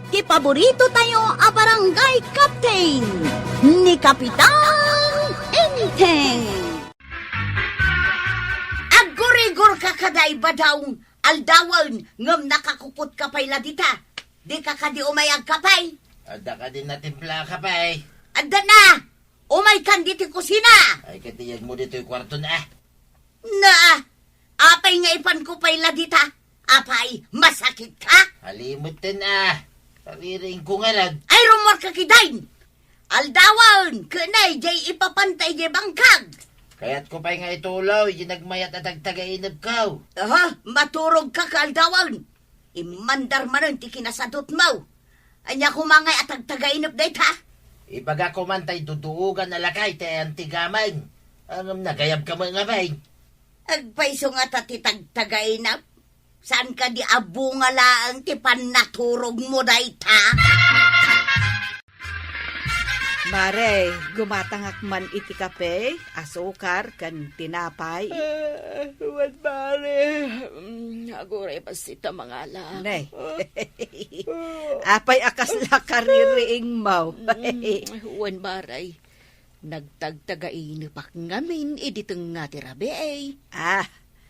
ti paborito tayo a barangay captain ni Kapitan Enteng. Agurigor ka kaday badaw aldawan ngam nakakupot ka pay ladita. Di ka kadi umayag ka pay. Ada ka din natimpla ka pa eh. Ada na! Umay kan diti kusina! Ay katiyag mo dito yung kwarto na. Na! Apay nga ipan ko pay ladita. Apay, masakit ka? Halimot din Pariring ko nga lang. Ay rumor ka kidain! Aldawan! Kanay, jay ipapantay jay bangkag! Kaya't ko pa nga itulaw, ginagmayat at agtagainap ka. Maturog ka ka aldawan! Imandar manon ti kinasadot mo! Anya kumangay at agtagainap dahit ha? Ibaga ko man tay duduugan na lakay tay antigamay. Anong nagayab ka mga bay? Agpaiso nga tatitagtagainap? Saan ka di abunga laang ti panaturog mo dahit ha? Mare, gumatangak man iti kape, asukar, kan tinapay. Huwag pare. Aguray pa sita mga ala. Nay, apay akas lakaririing mau. Huwag baray. Nagtagtagainipak ngamin, iditang nga tirabe eh.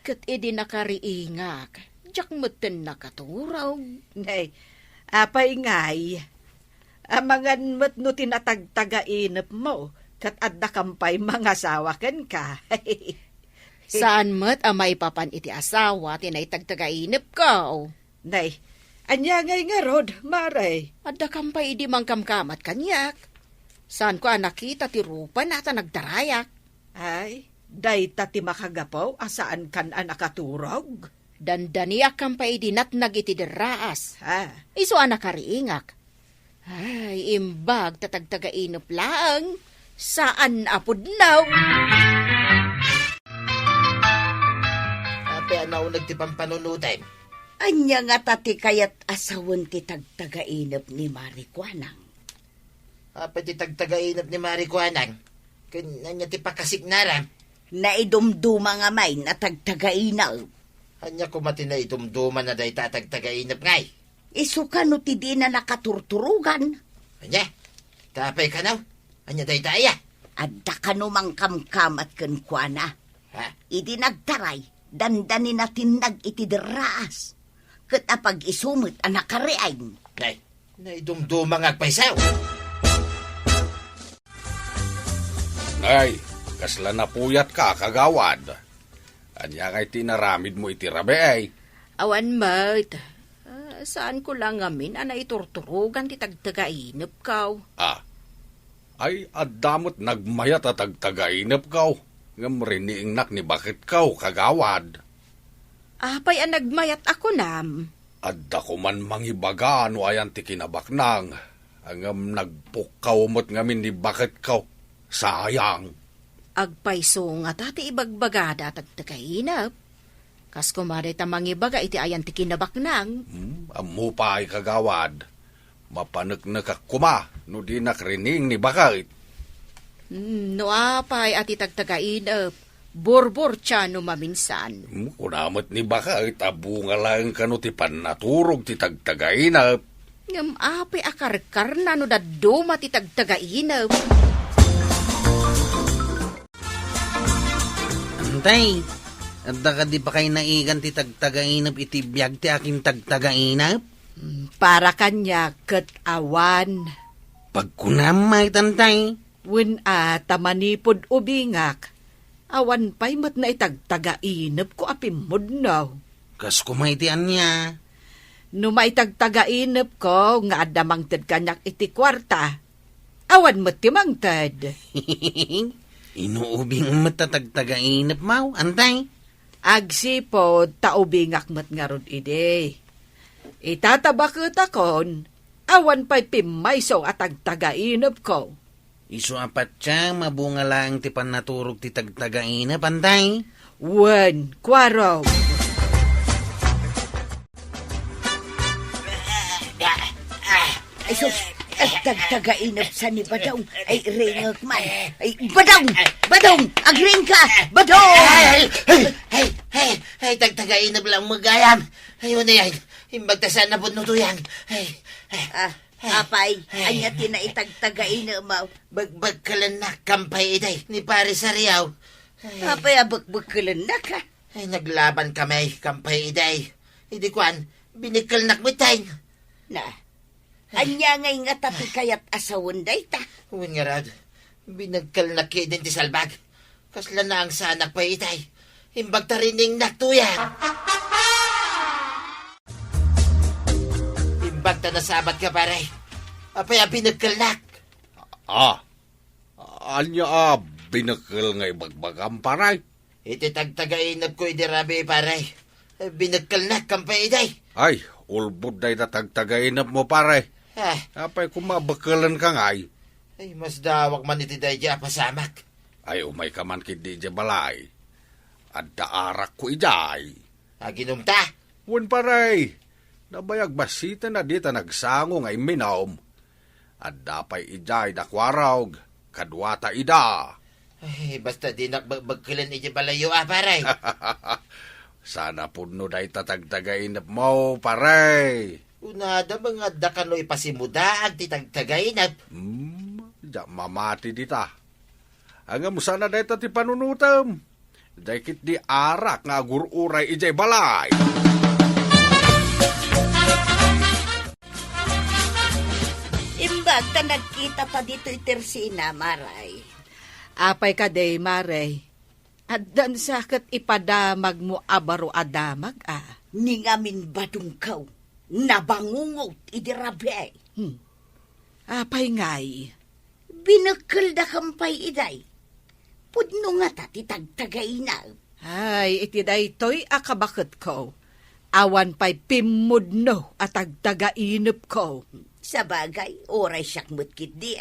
Kat idi nakariingak, jak moten nakaturaw. Nay, apay ngay. Amangan mo't no tinatagtagainap mo, kat adda kampay mga sawakan ka. Saan mo't amay papan iti asawa, tinaytagtagainap ka. Nay, anya ngay nga rod, maray. Adda kampay idi mangkamkamat kanyak. Saan ko nakita ti rupa nata nagdarayak. Ay, day tati makagapaw, asaan kan anakaturog? Dandaniak kampay idi natnag iti deraas. Iso anakariingak. Ay, imbag tatagtagainop lang. Saan apod now? Ape anaw nagtipang panunutin. Anya nga tati kayat asawan ti tagtagainap ni Marikwanang. Ape ti tagtagainap ni Marikwanang. Kanya ti pakasignaram. Naidumduma nga may na tagtagainap. Anya kumati na idumduman na day tatagtagainap ngay. Isuka no ti di na nakaturturugan. Anya, tapay ka naw. Anya day daya. Adda ka no mangkamkamat ken kuana. Idi nagtaray, dandani natin nag iti deraas. Ket apag isumit anak kariayn. Naidumdumang agpaisaw. Nay, kasla na puyat ka kagawad. Anya ngay tinaramid mo iti rabe ay. Awan mat. Saan ko lang ngamin anay turturugan ti tagtagainap kaw. Ay addamot nagmayat at tagtagainap kaw. Ngam riniingnak ni bakit kaw kagawad. Apay ang nagmayat ako nam. Adda ko man mangibaga no ayan ti kinabaknang. Angam nagpukaw mo't ngamin ni bakit kaw. Sayang. Agpaiso nga tati ibagbagada tagtagainap. Kas kumari tamangibaga iti ayan ti kinabaknang. Amu pa ay kagawad. Mapanagnak kuma no di nakrining ni bakit. No apay at itagtagainap. Borbor siya no maminsan. Kunamot ni bakit abunga lang ka no ti panaturog ti tagtagainap. Ngam apay akarkar na no daduma ti tagtagainap. Antay, adda ka di pa kayo naigan ti tagtagainap iti biyag ti aking tagtagainap? Para kanya ket awan. Pagkunamay tantay. Wen tamanipod ubingak. Awan pa'y mat na itagtagainap ko apimod now. Kas kumaitian niya. No maitagtagainap ko nga adamangtad kanyak iti kwarta. Awan mat timangtad. Inuubing matatagtagainap mau, antay. Agsipod taubingak mat nga rod ide. Itatabakot akon, awan pa'y pimayso at agtagainap ko. Isu apat siya, mabunga lang ti panaturog ti tagtagainap, antay. Wen, kwaraw. Ay sus, tagtagainap sa ni Badong. Ay ringak man. Ay Badong, agring ka, Badong! Ay, tagtagainap lang magayam. Ayun na yan, imbagtasan na po no tuyang. Ay, Apay, anya tinaitagtagain na mo. Bagbagkalan na kampay iday ni pare Sariaw. Apay, abagbagkalan na ka. Ay, naglaban kami, kampay iday. Hindi kuan, binikal nakmitay. Na, anya ngay nga tapi kayat asawan day ta. Huwag nga rad, binagkal na din ti salbag. Kasla na ang sanak pa itay. Himbag tarining naktuyan. Himbag ta nasabat ka pare. Apay binagkal nak. Anya binakal nga ibagbagang paray. Iti tagtagainap ko idirabi pare. Binagkal nak kampay iday. Ay, ulbod day natagtagainap mo paray. Apay kumabakalan ka ngay. Ay, mas dawak man iti day dya pasamak. Ay, umay ka man kidi dya balay. At daarak ko iday. Aginom ta. Wan paray. Nabayag basita na dita nagsango ngay minom. At dapay iday nakwarawg. Kadwata ida. Ay, basta di nagbagkilan iti balayo paray. Sana puno day tatagtagainap mo, paray. Unada mga dakano ipasimuda at titagtagainap. Diya mamati dita. Hanggang mo sana day ti panunutam. Day kit di arak nga gururay ijay balay. Imbag ta nagkita pa dito itersina, maray. Apay ka day, Maray. At dan sakit ipadamag mo abaro adamag, Ni ngamin badung kaw, nabangungot idirabi. Apay ngay. Binakal da kampay iday. Pudno nga tati tagtagay na. Ay, iti daytoy akabakit ko. Awan pa'y pimudno at agtagainip ko. Sa bagay, oray siyak mutkit di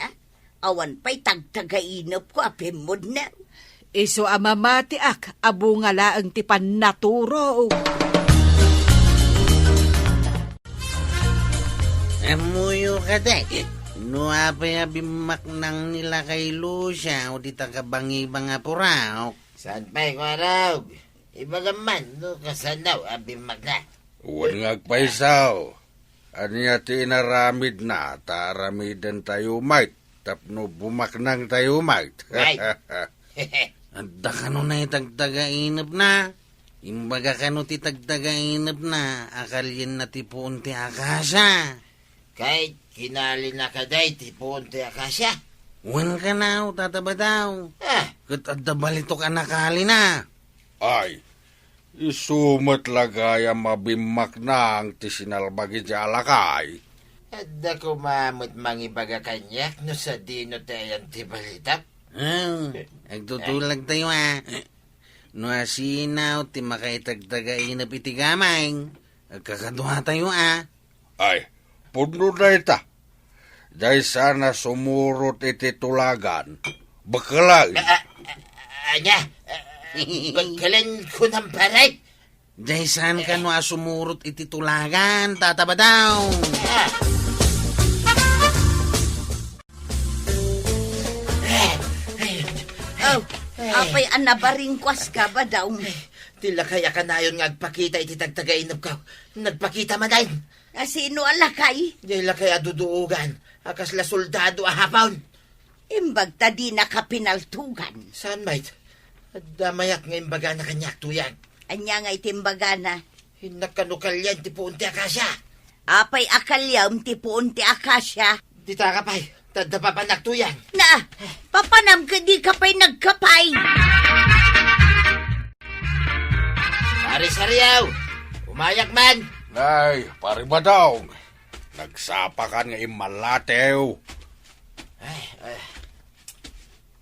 Awan pa'y tagtagainap ko apimod na. Iso amamati ak, abungala ang tipan naturo. Amuyo ka day. No apay abimak nang nila kay Lucia o di tagabangi-bang apuraw. Saan pa'y kwaraw? Iba naman, no, kasanaw, abimag na. Huwag ngagpaisaw. Anya tinaramid na, taramidan tayo mait. Tapno bumaknang tayo mait. Right. Adda ka no na itagtagainap na. Imbaga ka no ti tagtagainap na. Akalyin na ti puon ti akasya. Kahit kinali na kaday, tipon ti akasya. Wan ka na, tataba daw. Kat adda balito ka nakali na. Ay, isumat lagay ang mabimak na ang tisinalbagi dya alakay. Adda ko mamut mangibaga kanyak no sa dino tayan ti balitap. Agtutulag tayo No asinaw ti makaitagtagainap iti gamay. Agkakaduha tayo Ay, puno na ita. Dahil sana sumurot iti tulagan. Bakalag. Anya, bagkalan ko ng paray. Dahil saan ka no sumurot iti tulagan, tataba daw. Apay anabaringkwas ka ba daw? Tila kaya ka na yun nga agpakita iti tagtagainap ka. Nagpakita man dahin. Sino alakay? Dila kaya duduugan. Akas la soldado ahapon. Imbag ta di nakapinaltugan. Saan mait? Damayat nga imbaga na kanyak tuyag. Anya nga itimbaga na. Hinakanukal yan ti puunti akasya. Apay akalyam ti puunti akasya. Di takapay. Tadda pa panaktuyan. Na, papanam ka di ka pa'y nagkapay. Pare Sariaw, umayak man. Ay, pare badong. Nagsapakan nga imalatew.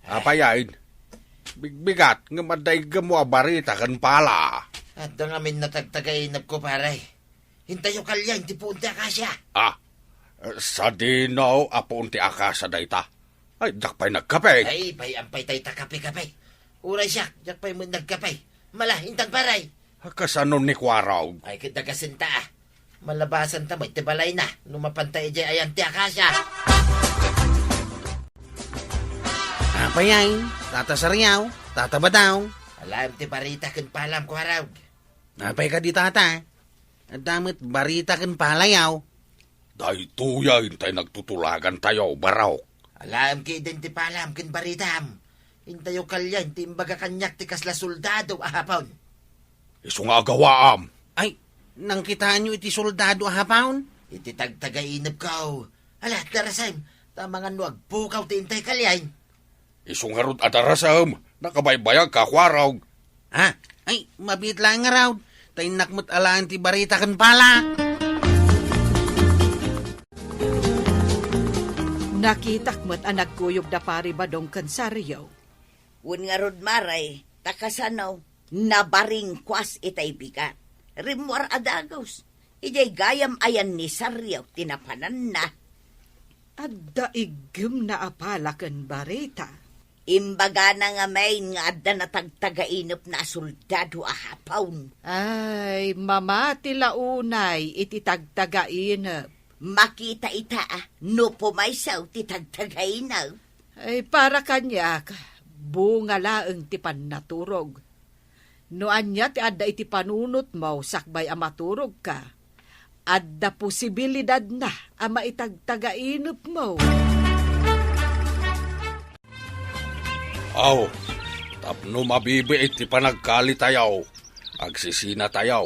Apayain. Bigbigat nga madayga mo abarita kan pala. At dangamin natagtagainap ko paray. Hintayo kalyan ti puunti akasya. Sa dinaw apon ti akasa dayta. Ay, dakpay nagkapay. Ay, ampay tay takapi-kapay. Uray siya, jakpay mo nagkapay. Mala, hintag paray. Kasano ni Kwaraw? Ay, kadagasinta Malabasan ta mo, itibalay na. Lumapantay di ayan ti akasya. Apayay, tata Sariaw, tataba daw. Alam ti barita kan palam ko haraw. Apay ka di tata. At damit barita kan palayaw. Day tuya hintay nagtutulagan tayo, baraok. Alam ki identi palam kin baritam. Intayo kalyan ti imbaga kanyak ti kasla soldado ahapon. Isu nga gawaam. Ay, nang kitaan nyo iti soldado hapaon? Iti tagtagainap kao. Ala, darasam, tamangan no agpukaw ti intay kalyan. Isu nga rod adarasam, nakabaybayag kakwaraw. Ha? Ay, mabit lang nga raw. Tay nakmat alaan ti barita kan pala. Nakitak mo't ang nagkuyog da pari badong kansaryo. Un nga rod maray, takasanaw, nabaring kwas itay bigat. Rimwar adagos, ijay gayam ayan ni Saryaw, tinapanan na. Adda igim na apala kan barita. Imbaga na nga may nga adda na tagtagainop na soldado ahapawn. Ay, mamati launay iti tagtagainap. Makita ita no pumaysaw ti tagtagainaw. Ay, para kanyak, bunga laeng ti pannaturog. No anya ti adda iti panunot mo, sakbay amaturog ka. Adda posibilidad na ama itagtagainop mo. Aw, tapno mabibi iti panagkali tayaw. Agsisina tayaw.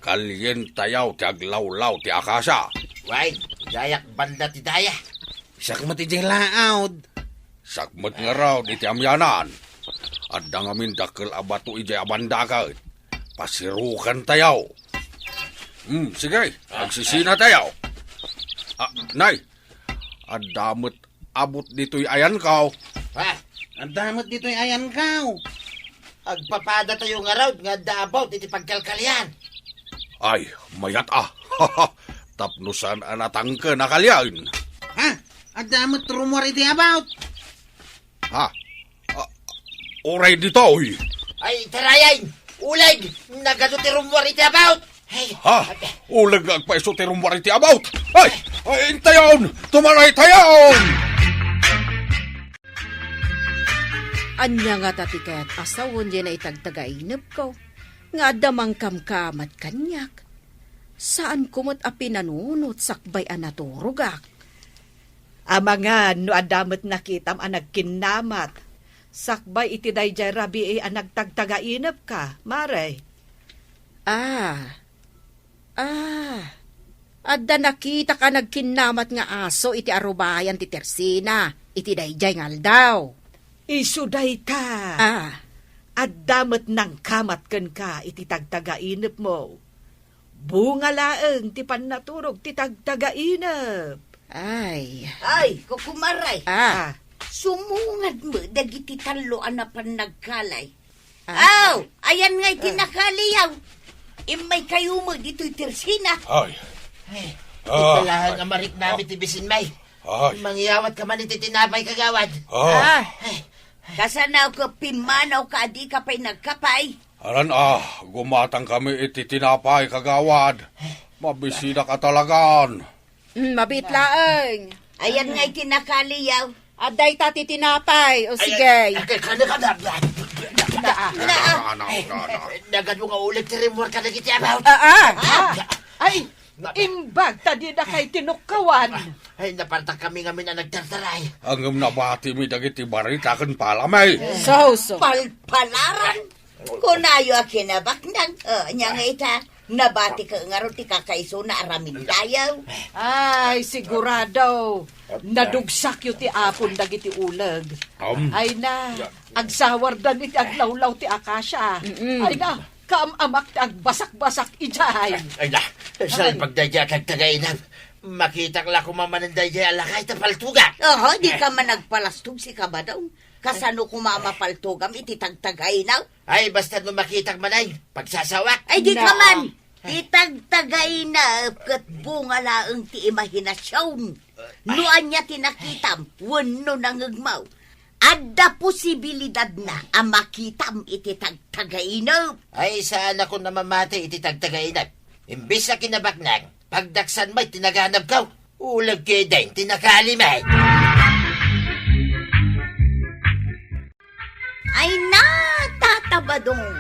Kalyen tayaw ti aglawlaw ti akasya. Wait, dayak banda ti daya. Sakmat iti laod. Sakmet nga raw iti amyanan. Adda nga mindakkel abato iti abandakat. Pasirukan tayaw. Sige, agsisina tayaw. Nay, adamot abot dito'y ayan kaw. Ha? Ang damot dito'y ayan kaw. Agpapada tayo nga raw, nga dabaw iti pagkalkalyan. Ay, mayat Tapnusan anatangke na kalyan. Ha? Ang damot rumor iti about. Ha? Oray dito, oy. Ay, tarayan! Ulag! Nagano ti rumor iti about! Hey, Ha? Ulag agpaiso ti rumwariti about. Ay, intayon! Tumaray tayon! Anya nga tati kaya't asawon dyan na itagtagainap ko. Nga damang kamkamat kanyak. Saan kumot a pinanunot sakbay anaturugak? Amangan no adamot nakitam ang nagkinamat. Sakbay iti dayjay rabi ang nagtagtagainap ka, maray. Adda nakita ka nagkinamat nga aso iti arubayan ti Tersina, iti dayjay ngaldaw. Isuday ta. Adamot nang kamat ken ka iti tagtagainap mo. Bunga laeng ti pannaturog ti tagtagainap. Ay, Kukumaray. Sumungad mo, dagiti taloan na panagkalay. Ayan nga'y tinakaliyaw. Imay kayo mo dito'y Tersina. Ay. Ito lang ang marik namin ti Bisinmay. Mangyawat ka man iti tinapay kagawad. Kasanaw ko pimanaw ka, di ka pa'y nagkapay. Aran gumatang kami iti tinapay kagawad. Mabisida ka talagan. mabitlaeng. Ayan nga'y tinakaliyaw. Aday tati tinapay, o sige. Nagad mo nga ulit ti rumor ka nagiti about. Ay, imbag tadi na kay tinukawan. Ay, napartak kami nga na nagtartaray. Ang nabati mi dagiti barita ken palamay. So. Palpalaran. Kunayo a kinabaknag. Nya nga ita, nabati ka nga ro ti kakaiso na aramin dayaw. Ay, sigurado. Nadugsak yu ti apon dagiti ulag. Ay na, agsawar dan iti aglawlaw ti akasya. Ay na, kaamamak ti agbasak-basak ijay. Ay na, saan pagdadya kag tagainam. Makita ka lang kumamananday dya alakay ta paltuga. Di ka man nagpalastog si kabadaw. Kasano kumamapaltogam iti tagtagainaw? Ay, basta no makita manay, pagsasawak. Ay, di ka man. Itagtagainaw kat bunga laeng ti imahinasyon. Nuan niya tinakitam, wano nangagmaw. Adda posibilidad na ang makitam iti tagtagainaw. Ay, saan ako namamati iti tagtagainag? Imbis na kinabaknang, pagdaksan may tinaganap ka. Ulag kayo din, tinakalimay. Ay natatabadong,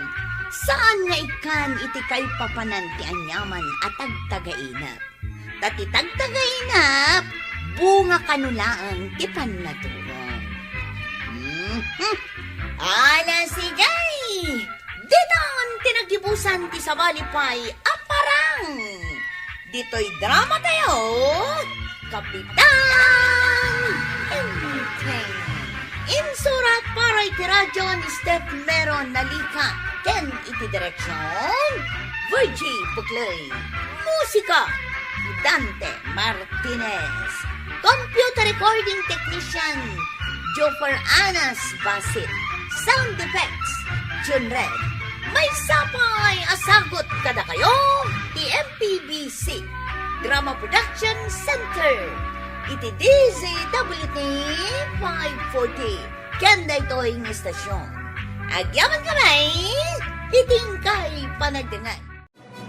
saan nga ikan iti kay papananti anyaman at tagtagainap? Tati tagtagainap, bunga kanulaang tipan na turong. Ala sigay! Diton tinagdibusan ti sabalipay aparang! Dito'y drama tayo, Kapitan Enteng. Insurat para iti radyo ni Steph Meron Nalika, ken iti direksyon, Virgie Bukley. Musika, Dante Martinez. Computer recording technician, Joper Anas Basit. Sound effects, Jun Red. May sapay asagot kada kayo, ti MPBC Drama Production Center. Iti DZWT 540. Kanda ito'y istasyon. Agyaman kamay, itingkay panagdangan.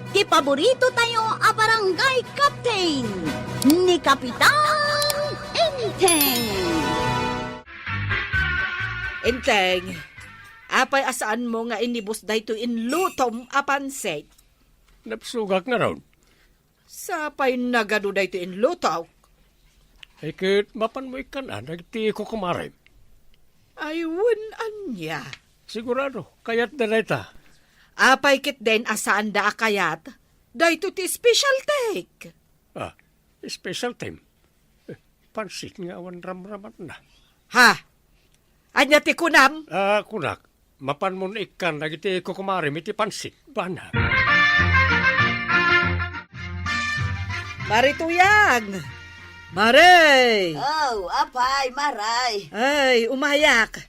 Ti paborito tayo a barangay captain ni Kapitan Enteng. Enteng, apay asaan mo nga inibus dayto in lutom a pansit? Napsugak nga raon. Sapay nagado dayto in lutok? Ay kit mapan mo ikan nagti ko kumaray. Ay, anya. Sigurado, kayat na reta. Apay kit den asaan da akayat? Dayto ti special take. Ah, special time. Pansit nga awan ramraman na. Ha? Anya ti kunam? Ah, kunak, mapan mo ikan nagti ko kumaray iti pansit. Bana. Marituyang! Maray! Oh, apay, maray. Ay, umayak.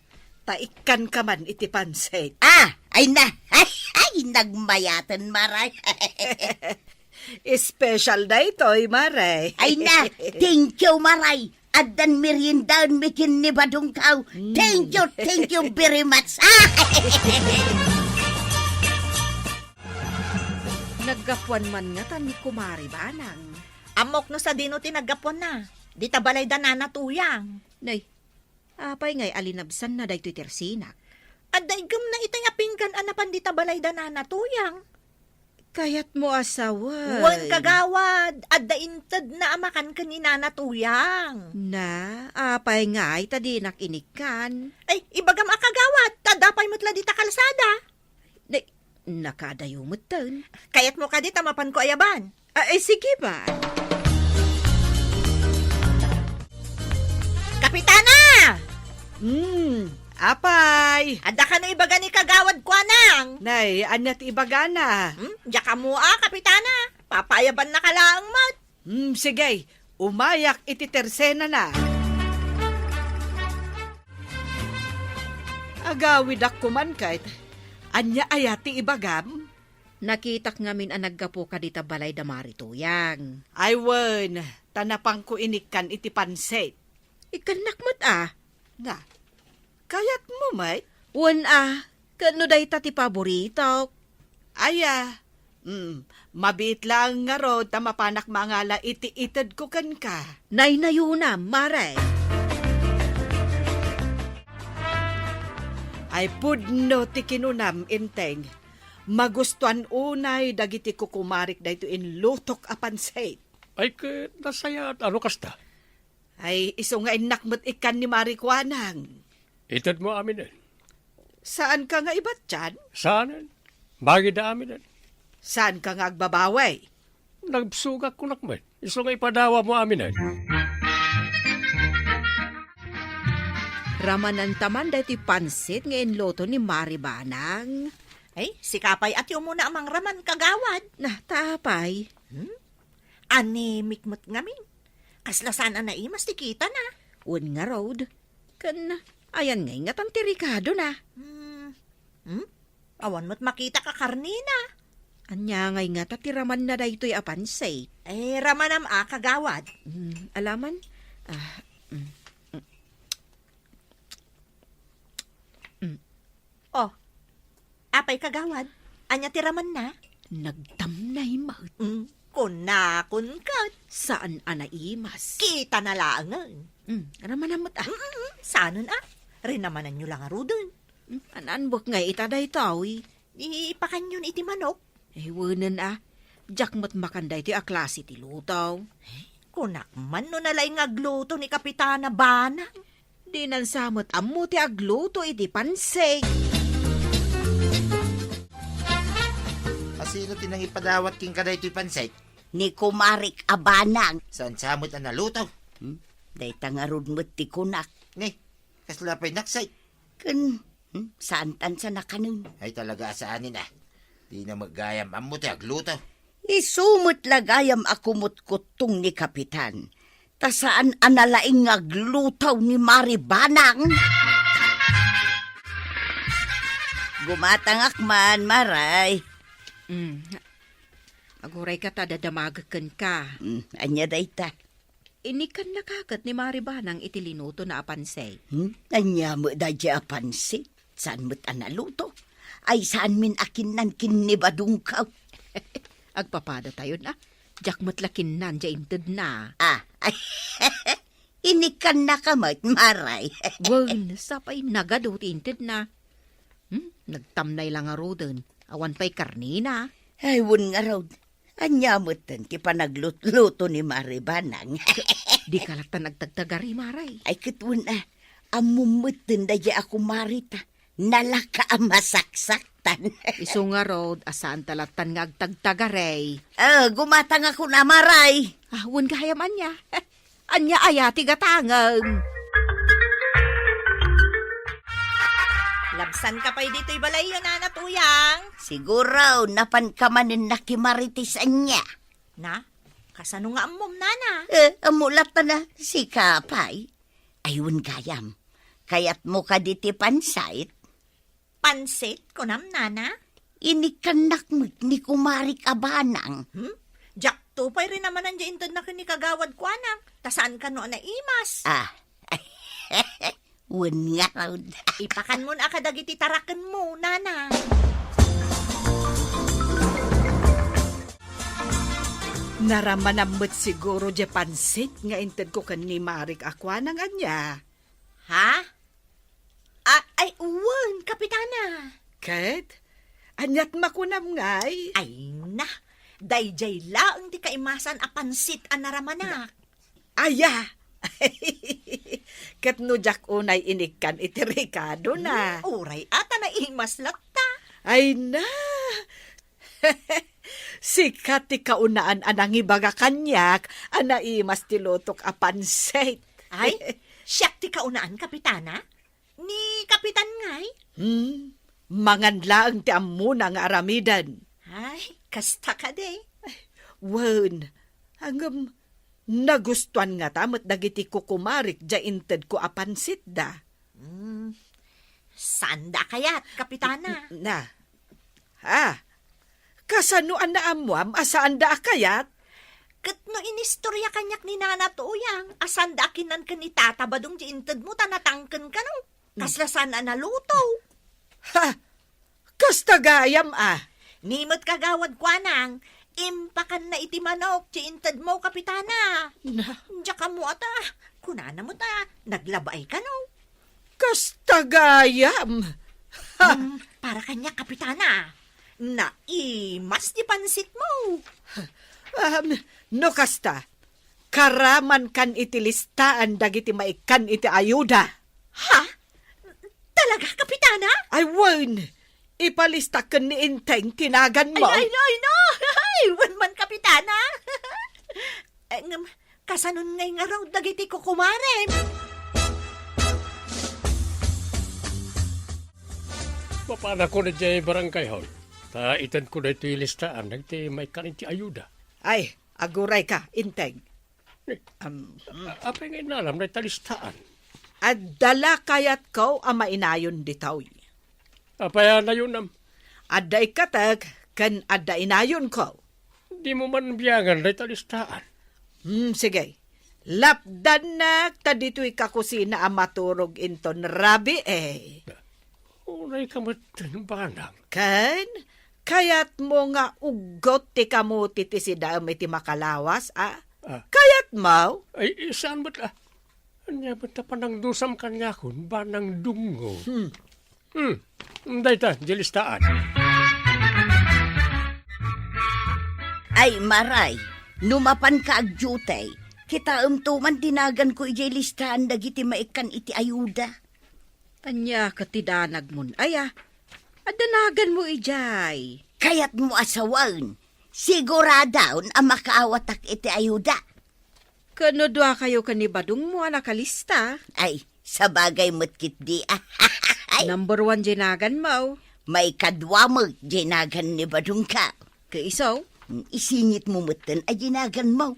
Taikan ka man iti pansit. Ay na, ay, nagmayatan maray. Special da ito'y, Maray. Ay na, thank you maray. Adan meriendaon mikin ni badong tao. Thank you very much. Naggapuan man nga tan ni Kumari Banang. Amok no sa dino tinagapon na. Di tabalay da nanatuyang. Nay, apay ngay alinabsan na daytoy tersinak. At daigam na itay apinggan anapan di tabalay da nanatuyang. Kayat mo asaway. Wan kagawad. At daintad na amakan ka ni nanatuyang. Na, apay ngay tadinak inikan. Ay, ibagam akagawad. Tadapay mo't la di ta kalsada. Nay, nakadayo mo tan. Kayat mo ka di tamapan ko ayaban. Ay, sige ba? Kapitana! Apay! Adda ka no ibaga ni kagawad ko anang. Nay, anya ti ibagana. Diya ka mo kapitana. Papayaban na kalaang mat. Sige, umayak iti tersena na. Agawid ako man kahit anya ayati ibagam. Nakitak ngamin ang naggapo ka dita balay da marituyang. Ay wen, tanapang ko inikan iti pansit. Ikanak mo't Na, kayat mo may? Wan kano day ti paborito. Aya, mabiit lang nga ro, tamapanak mangala iti itad ko kan ka. Nay nayunam, Maray. Ay pudno ti kinunam inteng. Magustuhan unay dagiti kukumarik dayto in lutok a pansit. Ay kit nasaya at ano kasta. Ay iso nga inakmat ikan ni Marikwanang. Itad mo amin eh. Saan ka nga ibat dyan? Saan? Bagi da amin eh. Saan ka nga agbabaway? Nagsugak ko nakman. Iso nga ipadawa mo amin eh. Ramanan taman dati pansit ngayon loto ni Mari Banang. Ay, si Kapay at yung muna amang raman kagawad. Nah, tapay. Anemik mo't ngamin. Kaslasan na imas ti kita na. Un nga road. Kan, ayan ngay nga tanti Ricardo na. Awan mo't makita ka karnina. Anya ngay nga tatiraman na daytoy apansay. Eh, ramanam kagawad. Alaman? Oh, apay kagawad. Anya tiraman na. Nagtamnay maut. Kunakun kat. Saan anaimas? Kita na langan. Ramanamot Sanon Rinamanan nyo lang arudon. Ananbok ngay itaday tawi. Ipakan yun iti manok. Wunan Jak mo't makanday ti aklase ti lutaw. Kunak man no nalay nga agluto ni Kapitana Banang. Di nan samot ammo ti agluto iti pansay. Asino tinang ipadawat king kaday ito'y pansay? Ni Kumarik Abanang. Saan samot ang nalutaw? Day tangarod mo't ti kunak. Ni, kasla pa'y naksay. Saan tan sa nakanun? Ay talaga asaanin ah. Di na maggayam amo ti agluto. Isumot lagayam ako mutkutong ni Kapitan. Ta saan analaing aglutaw ni Mari Banang? Gumatangak man, Maray. Aguray ka ta dadamagakan ka. Anya dayta. Inikan na kagat ni Maribanang iti linuto na apansay. Anya mo dadya apansit. Saan mo't analuto? Ay saan min akin nan kinibadong ka? Agpapada tayo na. Jak mo't lakin nan dya inted na. Ay, inikan na kamat, Maray. Wan, sapay nagado ti inted na. Nagtamnay lang nga roden. Awan pa'y karnina. Ay, wun nga raw. Anya mo tan, ti panagluto ni Mari Banang. Di kalata nagtagtagari, Maray. Ay, katwun amumutin da ako marita. Nalaka ang masaksaktan. Iso nga road, asaan talatan nga agtagtagaray. Gumatang ako na, Maray. Wan gahayaman niya. Anya ayati gatangang. Labsan ka pa'y dito'y balay yun, Nana Tuyang. Siguro, napan ka manin nakimaritis anya. Na? Kasano nga amom, Nana? Amulat na si Kapay. Ayun gayam. Kayat mo ka diti pansait. Pansit, kunam, Nana? Inikanak mo ni Kumarik Abanang. Jak tupay rin naman ang jaintod na kinikagawad ko, anang. Tasaan ka no na imas? Wan nga raw. Ipakan mo na akadagiti tarakan mo, Nana. Naramanamot siguro di pansit nga inted ko kan ni Marik Akwanang anya. Ha? Ay, uwan, Kapitana. Kat, anyat makunam ngay. Ay na, dayjay laang di kaimasan apansit ang naramanak. Aya! Kat no jak unay inikan iti Ricardo na. Uray ata na imas latta. Ay na! Sikat ti kaunaan anang ibaga kanyak, anaimas ti lotok apansit. Ay, siyak ti kaunaan, Kapitana? Ni Kapitan ngay? Manganlaang ti amuna nga aramidan. Ay, kasta ka de. Wan, hanggang nagustuhan nga tamot dagiti kukumarik dya inted ko apansit da. Sanda kayat, Kapitana? Na, kasanuan na amuam asaan da akayat? Kat no inistorya kanyak ni Nana Tuyang, asan da akinan ka ni Tata Badong di inted mo tanatangken ka no? Kaslasan na naluto. Ha! Kastagayam Nimot kagawad kwa nang, impakan na iti manok, inted mo, Kapitana. Diya ka mo ata, kunana mo ta, naglabay ka no? Kastagayam! Para kanya, Kapitana. Naimas di pansit mo. No kasta, karaman kan iti listaan dagiti maikan iti ayuda. Ha? Talaga, Kapitana? Ay, wan! Ipalista ka ni Inteng tinagan mo. Ay, no! Ay, wan man, Kapitana. Kasanon ngay nga raw dagiti ko kumare. Papana ko na dyan barangay hall. Ta itan ko na ito yung listaan. Nagti may kaninti ayuda. Ay, aguray ka, Inteng. Apa nga inalam na ito listaan? At dala kayat ko ang mainayon ditaw. Apa yan na yun Adda ikatag, kan adda inayon ko. Di mo man biyangan na ito listaan. Sige. Lapdan na, tadito'y kakusina ang maturog inton rabi Unay ka matin banang. Kan, kayat mo nga ugot ti kamuti ti si dami ti makalawas, Kayat mo? Ay, saan ba't Anya ba't na panang dusam kanya kun banang dungo? Dahita, di listaan. Ay, maray, numapan ka ag jutay. Kita tuman tinagan ko ijay listahan dagiti maikan iti ayuda. Anya katidanag mon aya. Adanagan mo ijay. Kayat mo asawan, siguradaon ang makaawatak iti ayuda. Kanodwa kayo kanibadong mo nakalista. Ay, sa bagay mo't di ay, Number 1 jinagan mo. may kadwa mo, jinagan ni badung ka. Kaisaw, Isingit mo mutan ay jinagan mo.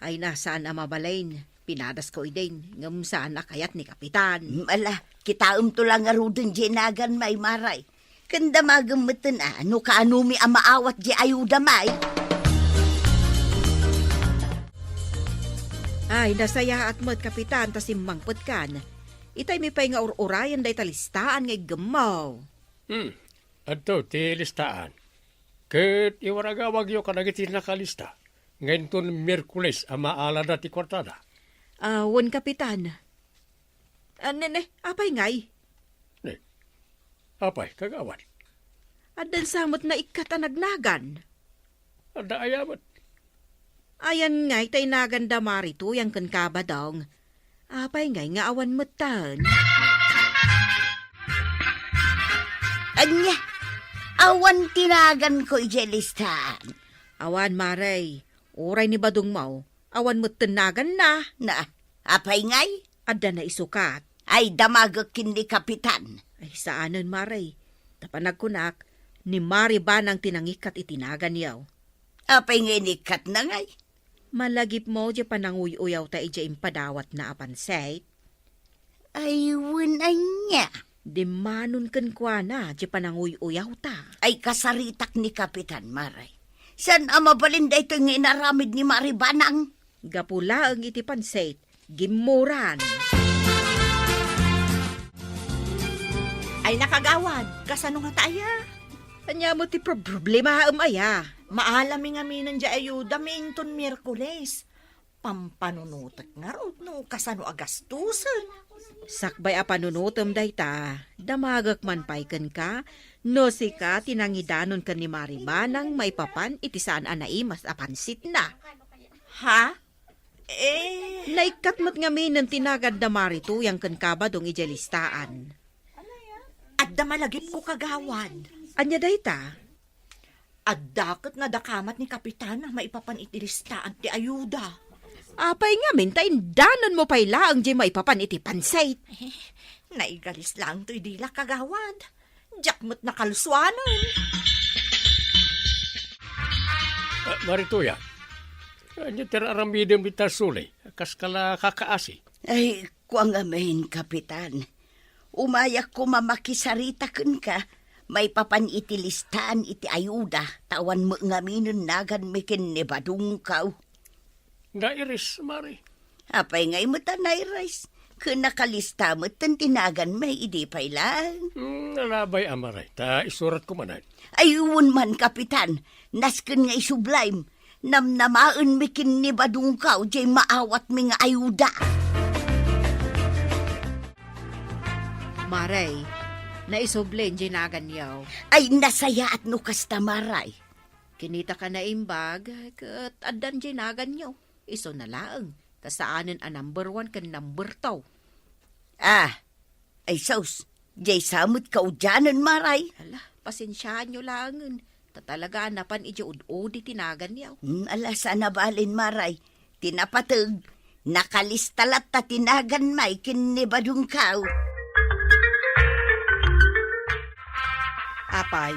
ay nasaan ang mabalain. Pinadas ko idin, ngam saan nakayat ni Kapitan. Ala, kita tulang arudon jinagan may maray. Kanda magamatan ano kaanumi ang maawat di ayuda may. Ay, nasaya at mo't Kapitan, tasimmangpot kan. Itay mi pa'y nga urayan day talistaan ngay gamaw. Adto, ti listaan. Ket iwaragawag yo kanagiti nakalista. Ngayon ton Miyerkules ang maala na ti kwartada. Wan Kapitan. Nene, apay ngay. Ne, apay, kagawan. Adan samot na ikatanagnagan. Ada ayamat. Ayan ngay tay naganda marito yang kan kabadong. Apay ngay nga awan matan. Anya, awan tinagan ko ijay listahan. Awan maray, oray ni badong mau. Awan matan nagan na. Na, apay ngay? Ada na isukat. Ay damagakin ni Kapitan. Ay saanan maray. Tapanag kunak, ni Mari ba nang tinangikat itinagan yaw. Apay ngay nikat na ngay. Malagip mo di pananguy-uyaw ta ija impadawat na apansay. Ayun anya. Di manon kan kwa na di pananguy-uyaw ta. Ay kasaritak ni Kapitan Maray. San ang mabalinda ito yung inaramid ni Maribanang? Gapula ang iti pansay, gimuran. Ay nakagawad, kasano nga taya? Anya mo ti problema aya. Maalami nga minan di ayuda minton Miyerkules. Pampanunutak nga ro, no kasano agastusan. Sakbay a panunutom day ta, damagak man paiken ka, no sika tinangidanon ka ni Maribanang may papan iti saan anaimas apansit na. Ha? Naikat mo't nga minan tinagad da marito yang kan kabadong ijelistaan. At damalagip ko kagawad. Anya day ta? At dakat nga dakamat ni Kapitan na maipapan itilistaan ti ayuda. Apay nga mintain danon mo pay laang di may papan iti pansay. Naigalis lang to'y dila kagawad. Jakmot na kaluswanan. Marituya, anya tiraramidem di tasulay. Kaskala kakaasi. Ay, kuang amahin, Kapitan. Umayak ko mamakisarita kun ka. May papan iti listaan iti ayuda. Tawan mo nga minun nagan mikin ni badung kaw. Nairis, Mari. Apay ngay mo ta nairais. Kung nakalista mo tan tinagan may idi pay lang. Nalabay amaray. Ta isurat ko manan. Ayun man, Kapitan. Nasken nga isublaim. Namnamaan mikin ni badung kaw. Jay maawat mi nga ayuda. Maray, naisublen jinagan yaw. Ay nasaya at nukas tamaray. Kinita ka na imbag, kat adan jinagan yaw. Iso na laang, tasaanan a number 1 kan number 2. Ay sos, jay samot ka udyanan maray. Ala, pasensyaan nyo langan. Tatalaga napan iti ud-udi tinagan yaw. Ala sana balin maray. Tinapatag, nakalistalat ta tinagan may kinibadong kaw. Apay,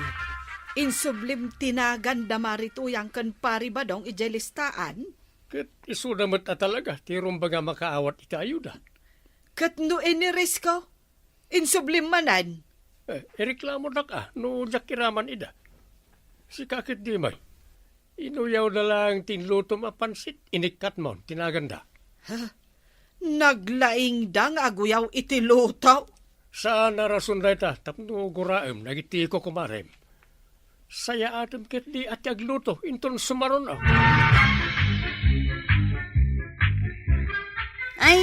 insublim tinagan da marito yang kan paribadong ijelistaan. Ket isudamat na talaga. Tirong baga makaawat ita ayuda. Kat no iniris ko, insublim manan. Ireklamo na ka. No jakiraman ida. Si kakit di may. Inuyaw na lang tinlutom apansit. Inikat mo. Tinaganda. Naglaing dang aguyaw iti lutaw. Saan na rason da ita? Tapno guraem. Nagiti ko kumarem. Saya atem ket di at yagluto. Inton sumaron ako. Ay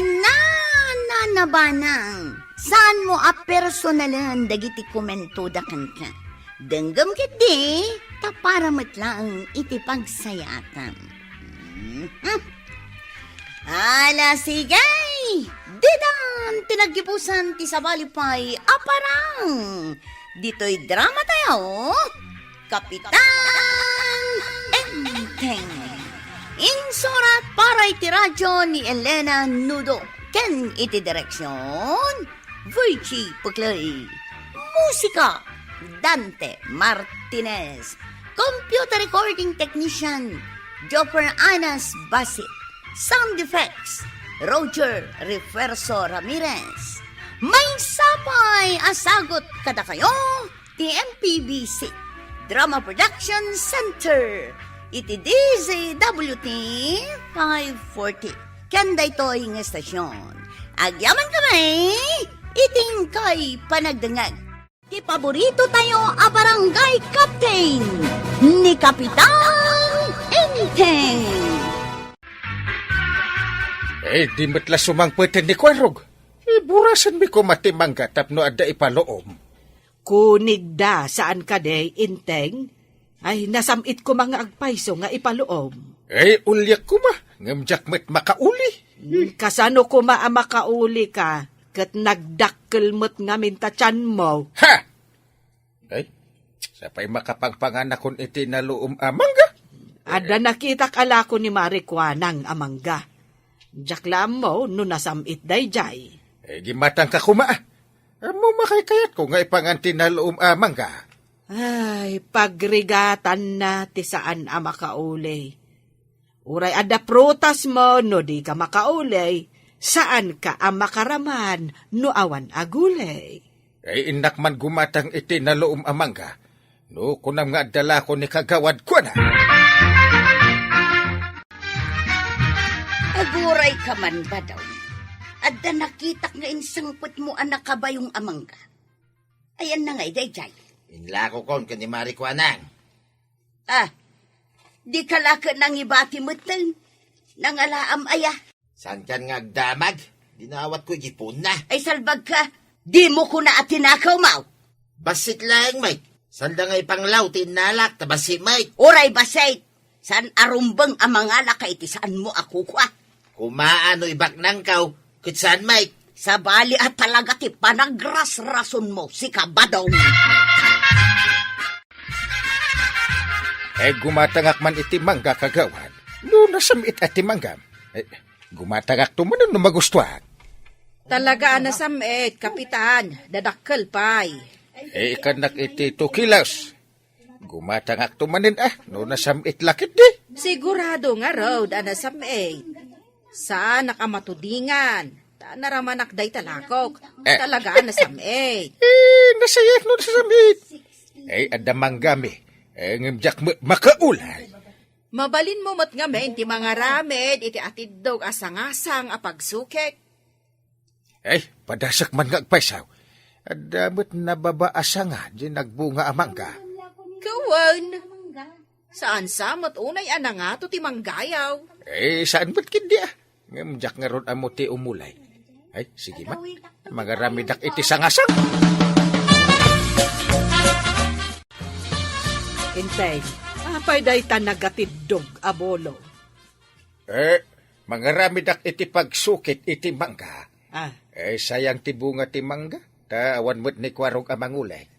nabanang. Saan mo a personalan dagiti komento da kan ka? Denggam kit di, taparamat lang iti pagsayatan. Ala sigay! Didan, tinagipusan ti sabalipay aparang. Dito'y drama tayo, Kapitan Enteng. Insurat para iti radyo ni Elena Nudo. Ken iti direksyon, Virgie Puglay. Musika, Dante Martinez. Computer recording technician, Jopper Anas Basit. Sound effects, Roger Reverso Ramirez. May sapay asagot kada kayo, TMPBC Drama Production Center. Iti DZWT 540. Kanda ito yung estasyon. Agyaman kami, iting kay panagdangag. Ti paborito tayo a barangay captain ni Kapitan Enteng. Di matla sumangpeten ni Kwarog. Iburasan mi ko matimangga tapno adda ipaloom. Kunig da saan ka day, Inteng? Ay, nasamit ko mga agpayso nga ipaluom. Ulyak ko ma. Ngamjak met makauli. Kasano ko makauli ka, kat nagdakkel mo't nga mintatyan mo. Ha! Sapay makapangpangan akon iti naluom amangga. Ada nakita kala ko ni Marikwanang amangga. Jaklam mo, no nasamit day jay. Gimatang ka kuma. Amo makaykayat ko nga ipanganti naluom amangga. Ay, pagrigatan na ti saan makauli. Uray ada prutas mo, no di ka makauli. Saan ka makaraman, no awan agulay. Inak man gumatang iti naluom amangga. No, kunam nga dala ko ni kagawad ko na. Aguray ka man ba daw? Adda nakitak nga insangpot mo anak ka ba yung amangga? Ayan na nga, day-jay. Inlako kon ka ni Marikwanang. Di kalaka nang ibati mo tal. Nangalaam aya. San kan nga agdamag? Dinawat ko igipon na. Ay salbag ka. Di mo ko na atinakaw, Mau. Basit lang, Mike. Sanda nga ipanglaw, tinalak, tabasi, Mike. Oray basay. San arumbang ang mga laka iti saan mo ako kwa? Kumaano ibak nang kaw, kutsan, Mike. Sa bali at talaga ti panagras-rason mo si Kabadong. Gumatangak man iti mangga kagawad. No, nasamit at timanggam. Gumatangak to man no magustuhan. Talaga nasamit, Kapitan. Dadakkel pay. Ikanak iti 2 kilos. Gumatangak to manin no nasamit lakit di. Sigurado nga raw nasamit. Saan nakamatudingan? Naramanak day talakok. Talaga nasamit. Nasayat no nasamit. Ada manggami. Ngimjak makaulay. Mabalin mo mat nga men, ti mga ramed, iti atidog asang-asang apagsukek. Padasak man nga agpaysaw. Adamot nababaasa nga, di nagbunga amangga. Kawan, saan sa mat unay nga to ti manggayaw? Saan ba't kindi Ngimjak nga ron amo ti umulay. Sige man, mga ramidak iti sangasang. Inteng, apay day tanagatidog abolo. Mga ramidak iti pagsukit iti mangga. Sayang ti bunga ti mangga. Awan mo't ni Kwarog amangulay.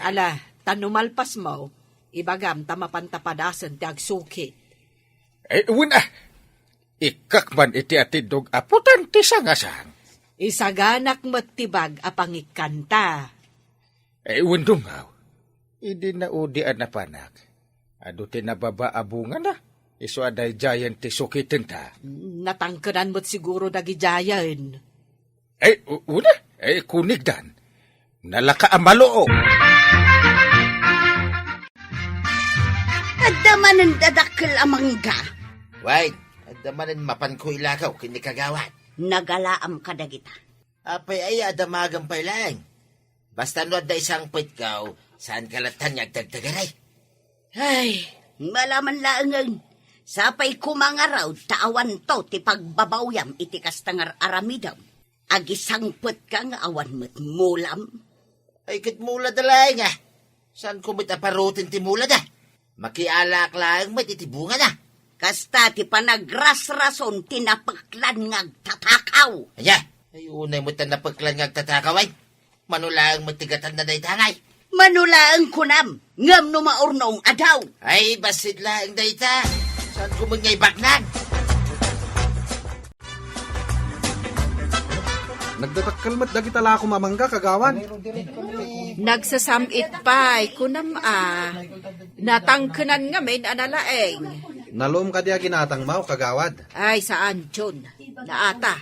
Ala, tanumalpas mo, ibagam tamapantapadasan ti agsukit. Una, ikakman iti atidog aputan ti sangasang. Isaganak matibag apangikanta. Wendungaw, hindi na udian na panak. Ado ti nababaabungan na. Iso aday giant ti sukitin ta. Natangkanan mo't siguro dagijayan. Una, kunigdan. Nalaka amaloo. Adamanan dadakkel amangga. Wait, adamanan mapan ko ilakaw, kinikagawad. Nagalaam ka dagita. Apay ay adamagang pay lang. Basta no da isang pit kaw, saan kalatan niya dagdagaray? Ay, malaman laangan. Sapay kumangaraw, taawan to, ti pagbabawyam, iti kastangar aramidaw. Agisangpot ka nga awan mo't mulam. Ay, kitmula dalay nga. Saan kumit aparutin ti mula da? Makialak lang may titibunga na. Kasta ti panagras-rason tinapaklan nga tatakaw. Aya, ay unay mo tan napaglan nga tatakaway. Manulang matigatan na daytangay. Manulaang kunam, ngam no maurnong adaw. Ay, basit lang dayta. Saan kumit nga'y baknan? Nagdatakkalmat dagiti tala ko mamangga kagawan. Nagsasamit pa, kunam natangkenan nga main analaeng. Nalom ka diya ginatang mau kagawad. Ay, saan, John? Naata.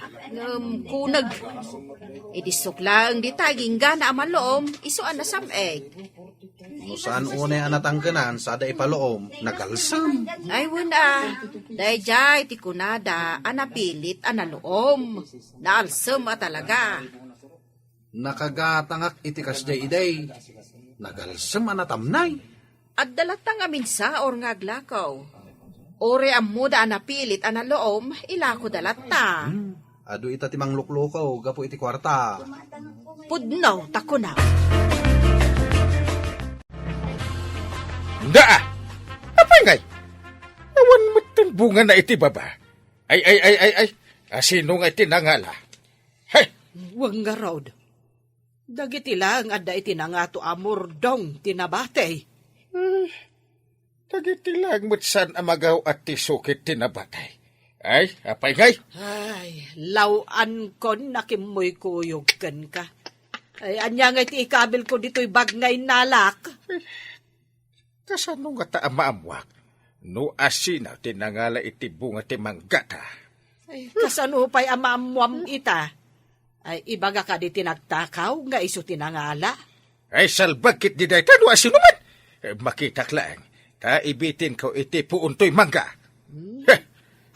Kunag. Idisok lang di taging gana amalom, isuan na sameg. Saan unay anatangkenan sa da ipaloom, nagalsam. Ay, wala. Dahil jay, ti kunada, anapilit, analoom. Naalsam talaga. Nakagatangak itikas day iday. Nagalsam anatamnay. At dalatang amin sa or ngaglakaw. Ore ang muda anapilit, analoom, ilako dalata. Ado ita timang luklukaw, gapo iti kwarta. Pudnaw, tako na. Da! Apay ngay? Awan mo tan bunga na iti baba. Ay. Sino nga iti nangala? Hay! Wang nga raw. Dagiti lang adda iti nangato amurdong tinabatay. Dagiti lang mo't san amagaw at tisukit tinabatay. Ay, apay ngay? Ay, lawan kon nakimoy kuyog kan ka. Ay, anya nga iti ikabil ko dito'y bagnay nalak. Kasano nga ta amaamwak? No asina tinangala iti bunga ti manggata. Ay, kasano pa'y amaamwam ita? Ay, ibaga ka di tinagtakaw nga iso tinangala. Ay, salbagkit di dahi tano asino man. Makitak lang, ta ibitin ko iti puuntoy mangga.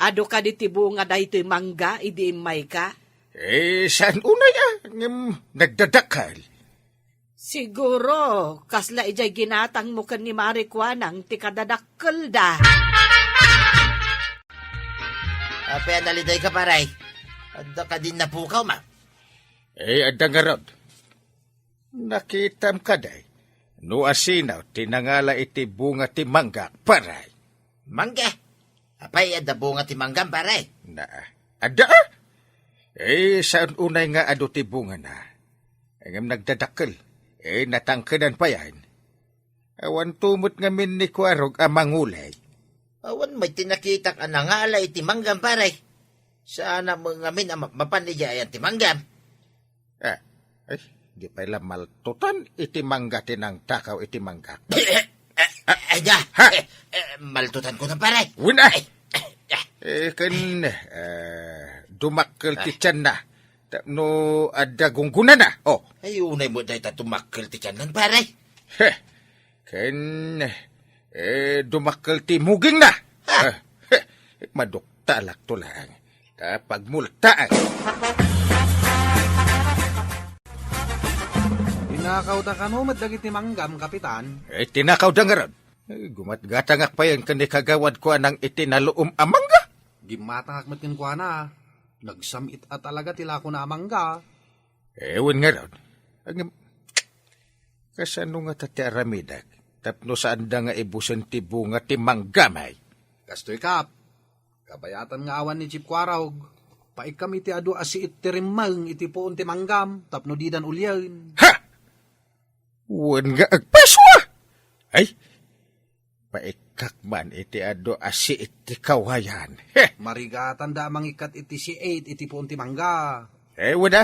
Ado ka di tibunga dahito'y mangga, idi may ka? Saan unay nagdadakal? Siguro, kasla ijay ginatang mo kan ni Marikwanang ti kadadakkel da. Apay analiday ka paray. Adda ka din napukaw ma. Adda nga rod. Nakitam ka day. No asinaw, tinangala iti bunga ti mangga, paray. Mangga. Apay adda bunga ti manggam paray. Adda? Saan unay nga ado ti bunga na? Ngam nagdadakkel. Natangkenan pa yan. Awan tumot nga min ni Kwarog amangulay. Awan may tinakitak anangala iti manggam paray. Sana mga min mapanijayan ti manggam. Di pala maltutan iti mangga tinang takaw iti mangga. Ayda, maltutan ko na paray. Wala! Dumakkel ti tiyan na. No, adda gunggunan na. Ay, unay mo dahi tumakkel ti tiyan nan paray. Dumakkel ti muging na. Madukta lakto lang. Pagmultaan. Tinakaw ta kano madagiti manggam, kapitan. Tinakaw da nga ron. Gumatgatangak pa yan kani kagawad ko anang itinaloom amangga. Gimatangak matin kwa na. Nagsamit at talaga tila ko na amangga. Ewan nga ron. Kasano nga tati aramidak? Tapno saan da nga ibusan ti bunga ti manggamay? Kastoy kap. Kabayatan nga awan ni Chip Kwarog. Paik kami ti ado asi itirimang iti poon ti manggam. Tapno didan ulyan. Ha! Wan nga agpaswa! Ay! Paikak man iti ado asi iti kawayan. Marigatan da mangikat iti si 8 iti poon ti mangga. Wala.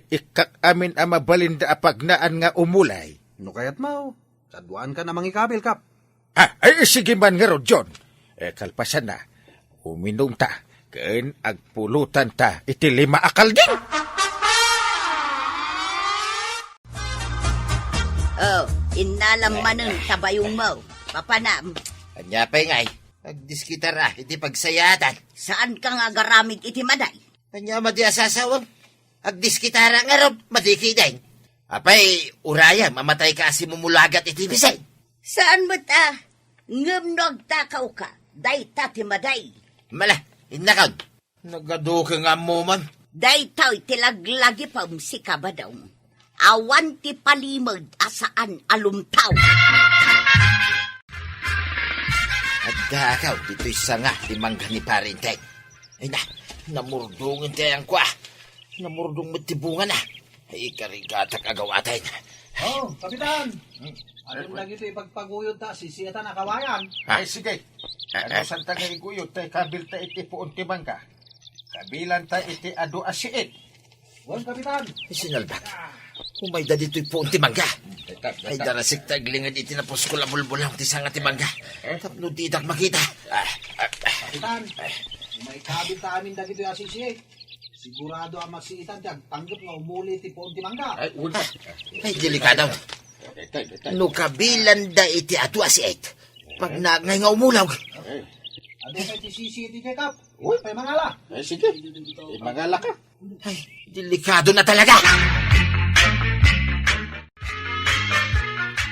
Ikak amin amabalinda apagnaan nga umulay. No kayat mo. Saduan ka na mangikabil kap. Sige man nga ro, John. Kalpasan na. Uminong ta. Ken agpulutan ta iti 5 akal din. Inalam manang tabayong mo. Papanam. Anya pa'y ngay. Agdiskitara iti pagsayatan. Saan ka nga garamid iti maday? Anya madi asasawam. Agdiskitara nga ron, madikiday. Apay, uraya, mamatay ka asi mumulagat iti bisay. Saan mo ta? Ngam nagtakaw ka. Day tati maday. Mala, inakad. Nagado ka nga mo man. Day tao itilaglagi pa si kabadaw. Awan ti palimod asaan alumtaw. At dakaw, dito'y sanga, di mangga ni Parinteng. Ay na, namurdungin tayang kwa. Namurdong matibungan na. Ay, karigatak agawatin. Oh, Kapitan! Anong lagi ito ipagpaguyod ta, sisiyatan na kawayan? Ay, sige. Ano san tagay guyod tay kabil ta iti puon ti mangga. Kabilan ta iti adu asiit. Wan, Kapitan! Sinalbak, humayda dito'y po ti mangga. Ay, darasik taglingad iti na puskula bulbulang ti sanga ti mangga. Tapno didak makita. Kapitan, may kabit ta amin dagito yung asisiyek. Sigurado ang magsiitan dyan, tanggap nga umuli ti poon ti mangga. Ay, delikadaw. No kabilan da iti atu asiit. Pag ngay nga umulaw. Ado kay ti sisi ti kekap. Uy, pa'y mangala. Ay, sige. Mangala ka. Ay, delikado na talaga.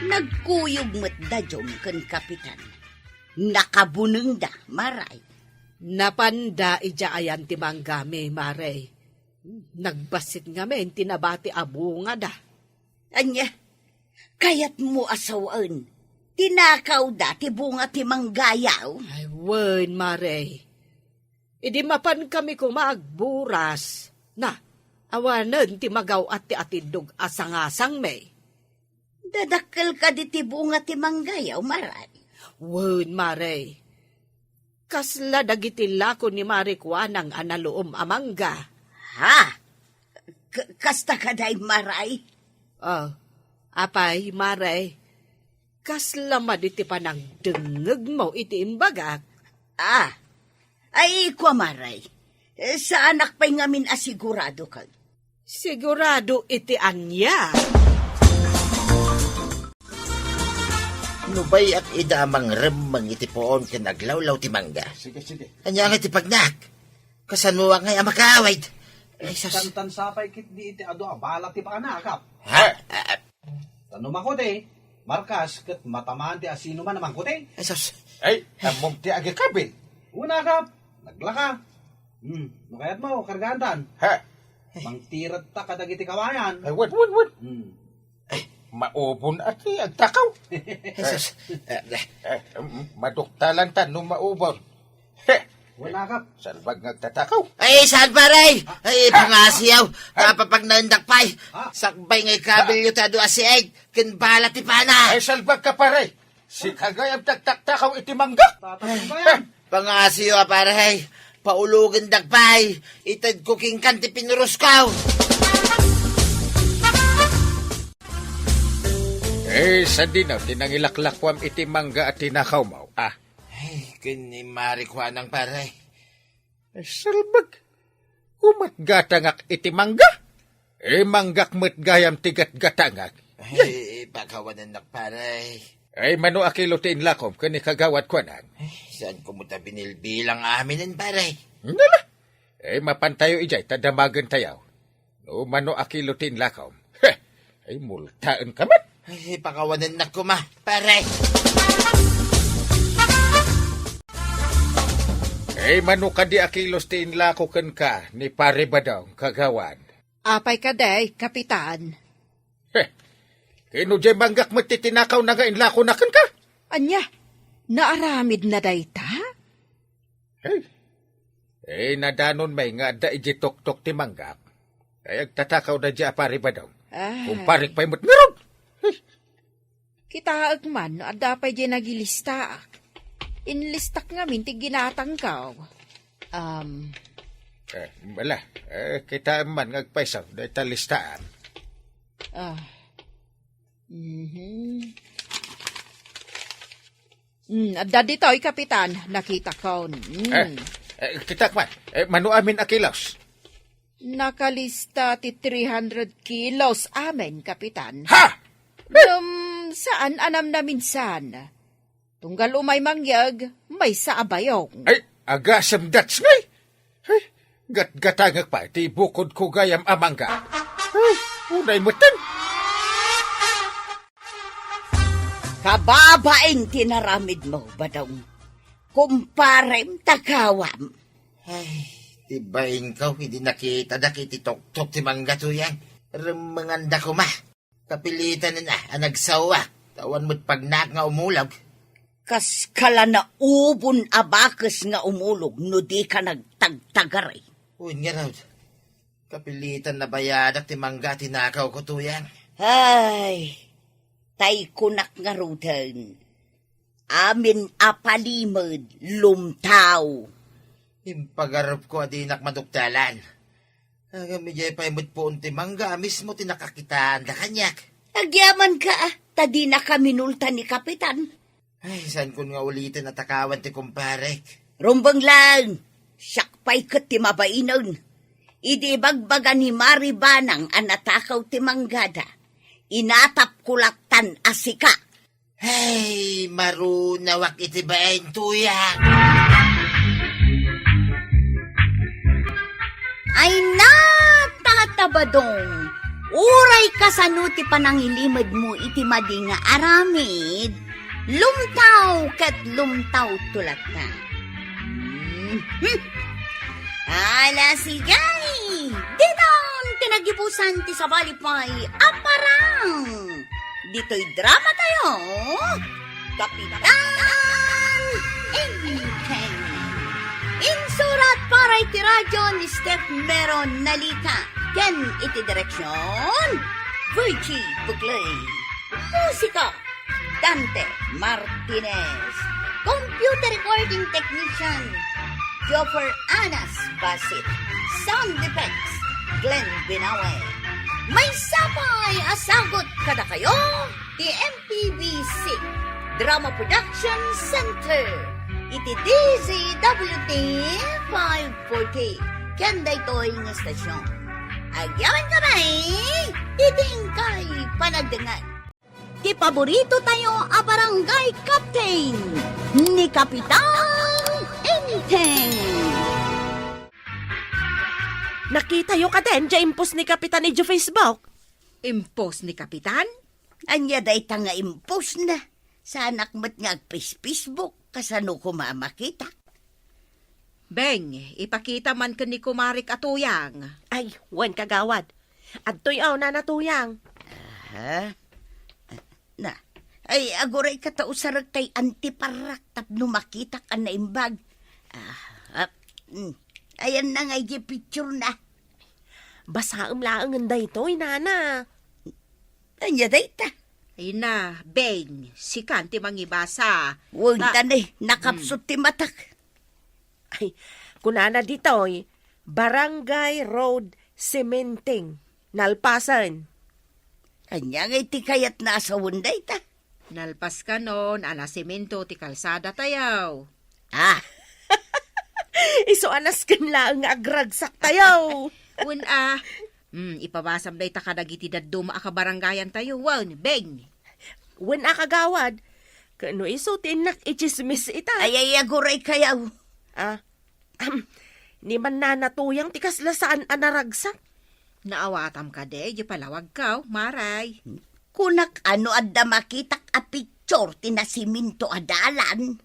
Nagkuyog mo't da jom kan kapitan. Nakabuneng da, maray. Napanda ija ayan ti manggami, Maray. Nagbasit nga men, tinabati abunga da. Anya, kayat mo asawaan. Tinakaw da ti bunga ti manggayaw. Ay, wen, Maray. Idi mapan kami kumagburas. Na, awanan ti magaw at ti atidog asang-asang may. Dadakkel ka di ti bunga ti manggayaw, maray. Wen, Maray. Kasla dagiti lako ni Marikwanang analoom amangga. Ha? Kasta ka day, maray? Oh, apay, Maray. Kasla maditi pa nang dengeg mo iti imbagak. Ah, ay kwa maray. Sa anak pa'y ngamin asigurado ka. Sigurado iti anya. Nubay at idamang remang iti poon ka naglawlaw ti mangga. Sige, sige. Anya nga ti pagnak. Kasanwa ngay amakawid. Ay, Kantan sapay kit di iti ado abala ti pakanakap. Ha? Tanong ako di, markas kat matamaan ti asino man naman ko di. Ay, sus. Ay, amom ti agi kabil. Una kap, naglaka. Nakayat mo, kargantan. Ha? Mangtirat ta kadagiti kawayan. Ay, wad. Maubon at agtakaw. Ay, sus. Maduktalan tan no maubon. Wala kap. Salbag nagtatakaw. Ay, saan paray? Ay, pangasiyaw. Kapapag naindakpay. Sakbay ngay kabilyo tado asiay. Kinbala ti pana. Ay, salbag ka pare. Si kagayam tagtaktakaw iti mangga. Tatapin ba yan? Pangasiyaw paray. Paulugan dakpay. Itad ko kingkan ti pinuruskaw. Eh, sa dinaw, tinangilaklakwam iti mangga at tinakaw mo. Ay, kini Marikwanang paray. Ay, salbag. Umatgatangak iti mangga. Eh, manggak matgayam tigat-gatangak. Ay, pagkawanan nakparay. Ay, mano akilo tin lakom, kani kagawad ko nan. Saan ko mo ta binilbilang aminin paray? Nala. Eh, mapantayo ijay, tadamagan tayaw. No, mano akilo tin lakom. Ay, multaan ka man. Ay, pakawanan na ko ma, paray. Eh, mano ka di akilos tin lako kan ka, ni pare ba daw, kagawad. Apay ka day, kapitan. Kino jay manggak matitinakaw na gain lako na kan ka? Anya, naaramid na day ta? Eh, nadanon may nga da ijitok-tok ti manggak. Ay, agtatakaw na di pare ba daw. Kung parik pa'y matmirog. Kita agman, adapay di nagilista. Inlistak nga minti ginatangkaw. Wala. Kita man ngagpaisaw na italistaan. Adda dito, kapitan. Nakita ko. Kita man. Manu amin akilaws. Nakalista ti 300 kilos amen, kapitan. Ha! Saan anam na minsan? Tunggal umay mangyag, may sa abayong. Ay, agasam dats ngay. Ay, gat-gatangag pa, ti bukod ko gayam amangga. Ay, unay mutan. Kababaeng tinaramid mo, badong. Kumparem takawam. Ay, tibayin ka, hindi nakita tok ti mangga to yan. Remenganda ko ma. Kapilitan na ang nagsawa. Tawan mo't pagnak nga umulog. Kas kala na ubon abakas nga umulog no di ka nagtagtagaray. Uy nga raw. Kapilitan na bayadak ti mangga tinakaw ko tuyang. Ay, tay kunak nga rutan. Amin apalimod, lumtaw. Impagarap ko adinak maduktalan. Agamijay pa imot po unti mangga, mismo tinakakitaan da kanyak. Agyaman ka tadi na kaminulta ni Kapitan. Ay, saan kun nga ulitin at takawan ti kumparek? Rumbang lang, sakpay kat ti mabainon. Idi bagbaga ni Maribanang anatakaw ti manggada. Inatap kulaktan asika. Hey, marunawak iti baen tuyang. Ay natatabadong. Uray kasanuti panangilimad mo iti madi nga aramid. Lumtaw kat lumtaw tulat na. Ala sigay! Ditong tinagipusan ti sabalipay aparang. Dito'y drama tayo. Kapitan Enteng. Insurat para iti radyo ni Steph Meron Nalika. Ken iti direksyon Virgie Bugley. Musika Dante Martinez. Computer recording technician Joffer Anas Basit. Sound effects Glenn Binawe. May sapay asagot kada kayo ti MPBC Drama Production Center. Iti DZWT 540. Kanda ito'y nga stasyon. Agyaman kamay, iting kay panagdangan. Ti paborito tayo a barangay captain ni Kapitan Enteng. Nakita yo ka din, impos ni Kapitan ni Facebook. Impos ni Kapitan? Anya day ta nga impos na. Sa anak mo't nga Facebook kasano ko mamakita. Beng, ipakita man ka ni Kumarik Atuyang. Ay, wan kagawad. Adtoy aw na natuyang. Ha? Na, ay agoray ka tao sarag kay antiparak tapno makita ka na imbag. Ayan na nga picture na. Basa laang ang daytoy, nana. Anya day ta. Ay na, Beng, si Kanti mangibasa. Huwag ka na nakapsot ti matak. Ay, kunana ditoy, Barangay Road Cementing, Nalpasan. Anya nga iti kayat na asawon day ta. Nalpas ka nun, anasimento ti kalsada tayaw. Iso anas kan laang agragsak tayo. Ipabasam day ta kadagiti daduma a kabarangayan tayo, wan, Beng. Wen akagawad, kano iso tinak ichismis ita. Ay agoray kayaw. Ni man na natuyang tikas lasaan anaragsak. Naawatam ka de, di palawag ka, maray. Kunak ano adda makitak a picture tinasiminto adalan.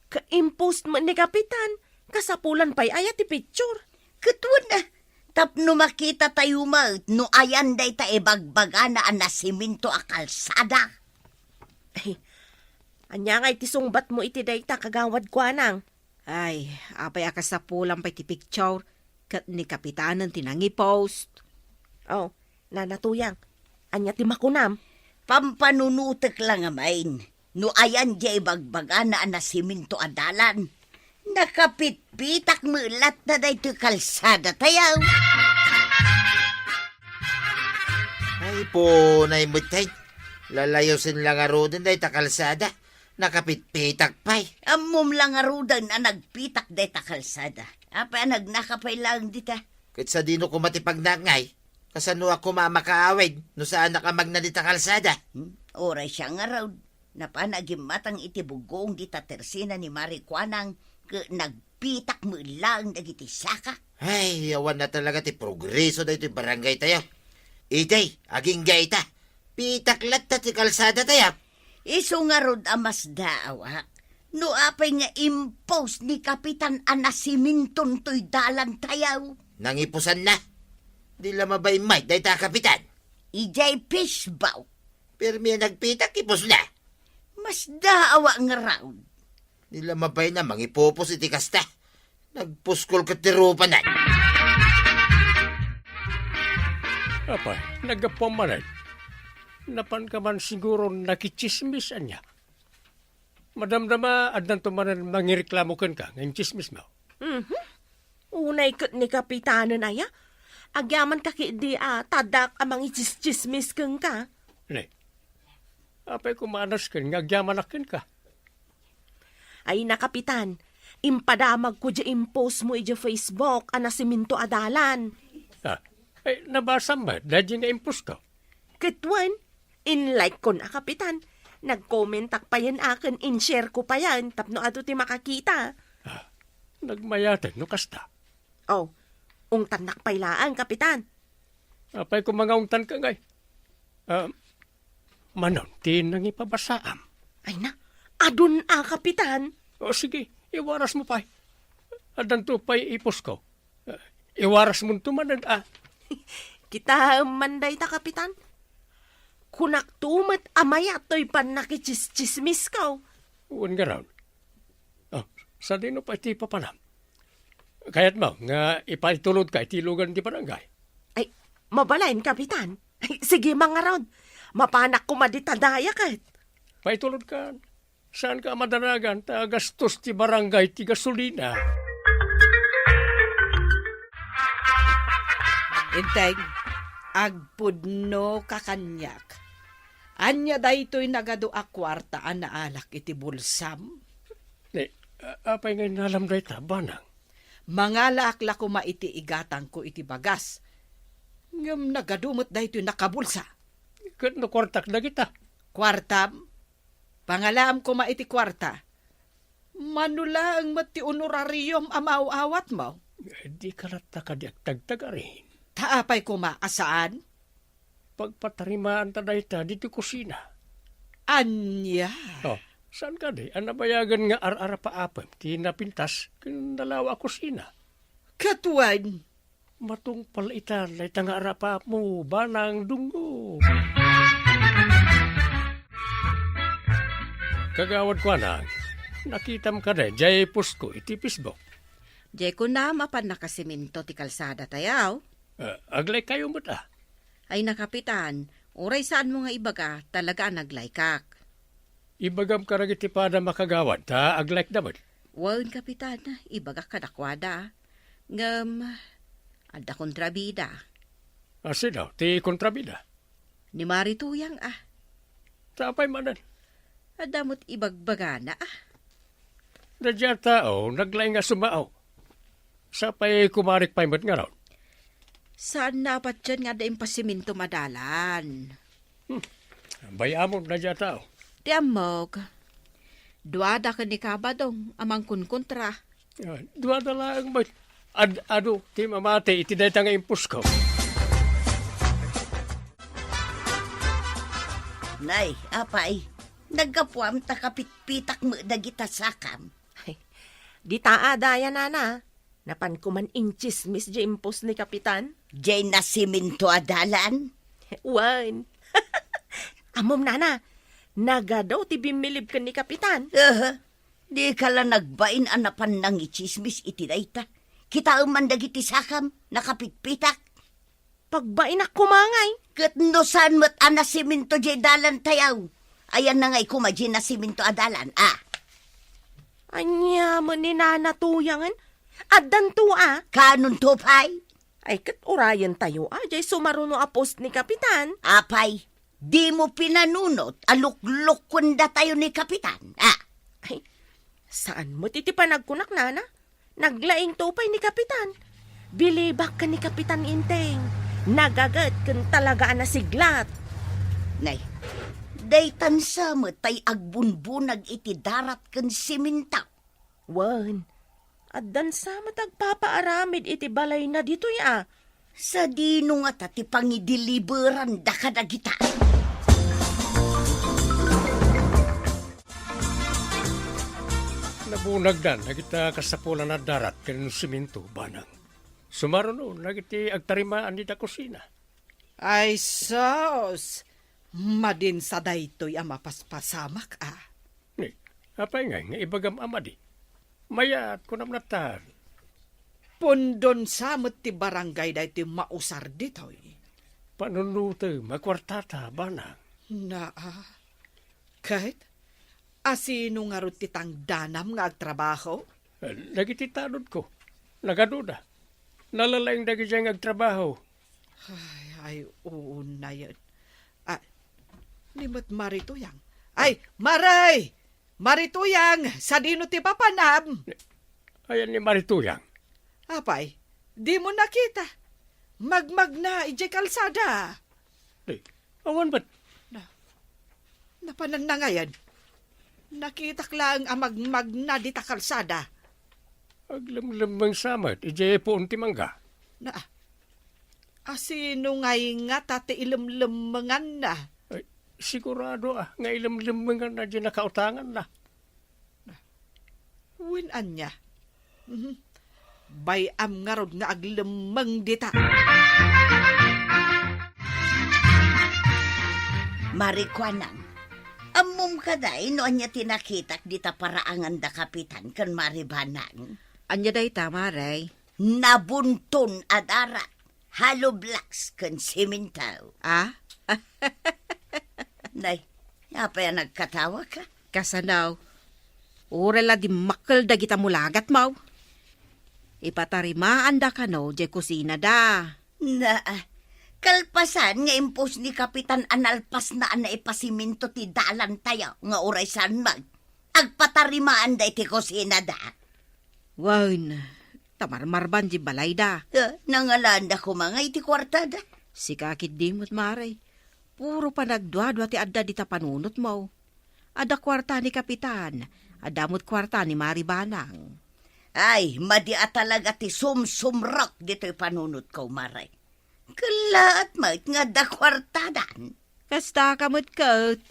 Ka-impost man ni Kapitan, kasapulan pa'y ayat ti picture. Katun na, tapno makita tayo no ayan day ta ebagbaga na anasiminto a kalsada. Ay, anya nga iti sungbat mo iti day ta kagawad kwa nang. Ay, apay akasapulan pa'y ti picture, kat ni Kapitanan tinangi post. Oh, nanatuyang, anya ti makunam. Pampanunutek lang amain. No ayan di ibagbaga na anasiminto adalan. Nakapitpitak mulat na day to kalsada tayaw. Ay po, naimutay. Lalayosin lang arodin day ta kalsada. Nakapitpitak pa'y. Amom lang arudan na nagpitak day ta kalsada. Apa nagnakapay lang dita. Kahit sa dino ko matipagnangay, kasano ako mamakaawid no saan nakamagna di ta kalsada. Oray siya nga raw. Napanagim matang itibugong dita tersina ni Marikwanang nagpitak mo lang nagiti saka. Ay, yawan na talaga ti progreso da ito barangay tayo. Itay, aging gaita. Pitaklat ta ti kalsada tayo. Iso nga rod amas daawak. No apay nga impose ni Kapitan Anasiminton to'y dalan tayaw. Nangipusan na. Di lamabay may day ta kapitan. Ijay fishbaw. Pero may nagpitak ipos na. Mas daawa nga raon. Nila mabay na mangipopos iti kasta. Nagpuskol ka tirupanan. Apay, nagapamanan. Napan ka man siguro nakichismisan niya. Madamdama, adnan tumanan mangireklamo kan ka, ngayon chismis mo. Unay kat ni kapitanan aya. Agyaman ka di tadak amang ichis-chismis kang ka. Ne, apay kumanas kan, ngagyamanakin ka. Ay na kapitan, impadamag ko di impose mo ija Facebook ana siminto adalan. Ay, nabasa mo, dahil nga impus ka. Kitwan, in-like ko na kapitan. Nag-commentak pa yan akin, in-share ko pa yan, tapno ato ti makakita. Nagmayatan, no kasta. Oh, ungtan nakpailaan, kapitan. Apay kung mga ungtan ka ngay. Manon, ti nang ipabasaam. Ay na, adun kapitan. O sige, iwaras mo pa. Adan to pa'y ipos ko. Iwaras mo tumanan Kita manday ta, kapitan. Kunak tumat amaya to'y pan nakichismismis ka. Uwan nga raon. Sa dino pa iti papanam. Kaya't mo, nga ipaitulod ka, itilugan di barangay. Ay, mabalain, kapitan. Ay, sige, mga raon. Mapanak ko maditadaya kahit. Paitulod ka. Saan ka madanagan? Tagastos ti barangay, ti gasolina. Inteng, agpudno kakanyak. Anya daytoy nagado a kwarta a naalak iti bulsam. Apay ngay nalam day ta, banang. Mangalakla ko maiti igatang ko iti bagas. Ngam nagadumot daytoy nakabulsa. Kat no kwartak na kita. Kwartam, pangalaam ko maiti kwarta. Manula ang mati honorarium amaw-awat mo. Di kalata ka di agtagtagarin. Taapay ko maasaan? Pagpatarimaan ta day ta, dito kusina. Anya? Saan ka di? Anabayagan nga ar-ara pa apam, tinapintas, kinalawa kusina. Katuan? Matong palaitan, lay tanga arapa mo, banang dungo. Kagawad ko anang, nakitam ka na, jay pusko, iti Facebook. Jay ko na mapan nakasiminto ti kalsada tayaw. Aglay kayo mo ta. Ay nakapitan, oray saan mo nga ibaga, talaga naglaykak. Ibagam ka rin iti pada makagawad, ta aglayk naman. Waun kapitan, ibaga kadakwada. Ngam, ada kontrabida. Sino, ti kontrabida? Ni Marituyang Tapay manan. Adamot ibagbagana Nadya tao, naglay nga sumao. Sapay kumarik pa'y mat nga raw. Saan napat dyan nga daing pasiminto madalan? Bayamon nadya tao. Di amog. Duwada ka ni kabadong amang kunkontra. Duwada lang mat. Ado, ti mamate, iti day nga impus ko. Nay, apay, nagkapuam takapit-pitak mo dagita sakam. Di taadaya nana. Napan ko man inchismis di impos ni kapitan. Jay na siminto adalan. Wan. Amom nana, nagadaw ti bimilib ka ni kapitan. Di ka lang nagbain anapan ng ichismis iti dayta. Kita man dagiti sakam, nakapitpitak. Pagbain ako mangay. Kat no saan mo't anasiminto jay dalan tayaw. Ayan na nga'y kumadji na siminto adalan, Anya mo ni nanatuyangan. Addan to Kanon to, pay? Ay kat orayan tayo jay sumaruno a post ni kapitan. Apay, di mo pinanunot, aluklok kunda tayo ni kapitan, Ay, saan mo titipan nagkunak nana? Naglaing tupay ni kapitan. Bilibak ka ni kapitan Inteng. Nagagat kan talaga na siglat. Nay, day tansa mo tay agbunbunag iti darat kan simintaw. Wan, addan sa matagpapaaramid iti balay na dito Sa dino nga tati pangidiliberan da ka dagita. Nabunag dan, nagita kasapulan na darat, kanino siminto, banang. Sumaro no, nagiti agtarimaan di da kusina. Ay, sos! Madin sa daytoy ang mapaspasamak, Ni, apay nga ibagam amadi. Mayat ko namnatar. Pundon samot ti barangay daytoy mausar ditoy. Panunute, makwartata, banang. Na, kahit asino nga ron titang danam nga agtrabaho? Nagititanod ko. Nagaduda. Nalalaing dagi siyang agtrabaho. Ay, oo na yan. Limot Marituyang. Ay, Maray! Marituyang! Sa dino ti papanam? Ayan ni Marituyang. Apay, di mo nakita. Magmag na, ije kalsada. Awan ba't? Napanan na ngayon. Nakita lang ang magmag na di ta kalsada. Aglamlamang samat, ije po unti mangga. Na, asino ngay nga tate ilamlamangan na. Ay, sigurado nga ilamlamangan na dyan nakautangan na. Winan niya. Bayam nga rod nga aglamang dita. Marikwanang, amom ka day no anya tinakitak dita paraangan da kapitan kan maribanang. Anya day tama, Ray. Nabunton adarat, halo blacks kan simintaw. Nay, apa yan nagkatawa ka? Kasanaw. Urela di makal da kita mulagat, mau. Ipatarimaan da ka no, je kusina da. Na, kalpasan nga impos ni Kapitan analpas na ipasiminto ti dalan tayo nga oray san mag. Agpatarimaan da iti kusina da. Wan, tamarmarban di balay da. Nangalanda ko mga iti kwartada. Si kakit dimot maray. Puro pa nagdwadwa ti adda di tapanunot mo. Ada kwarta ni Kapitan, adamot kwarta ni Maribanang. Ay, madia talaga ti sumsumrok dito'y panunot ko, maray. Kalaat mait nga da kwartadan. Kasta kamot kat.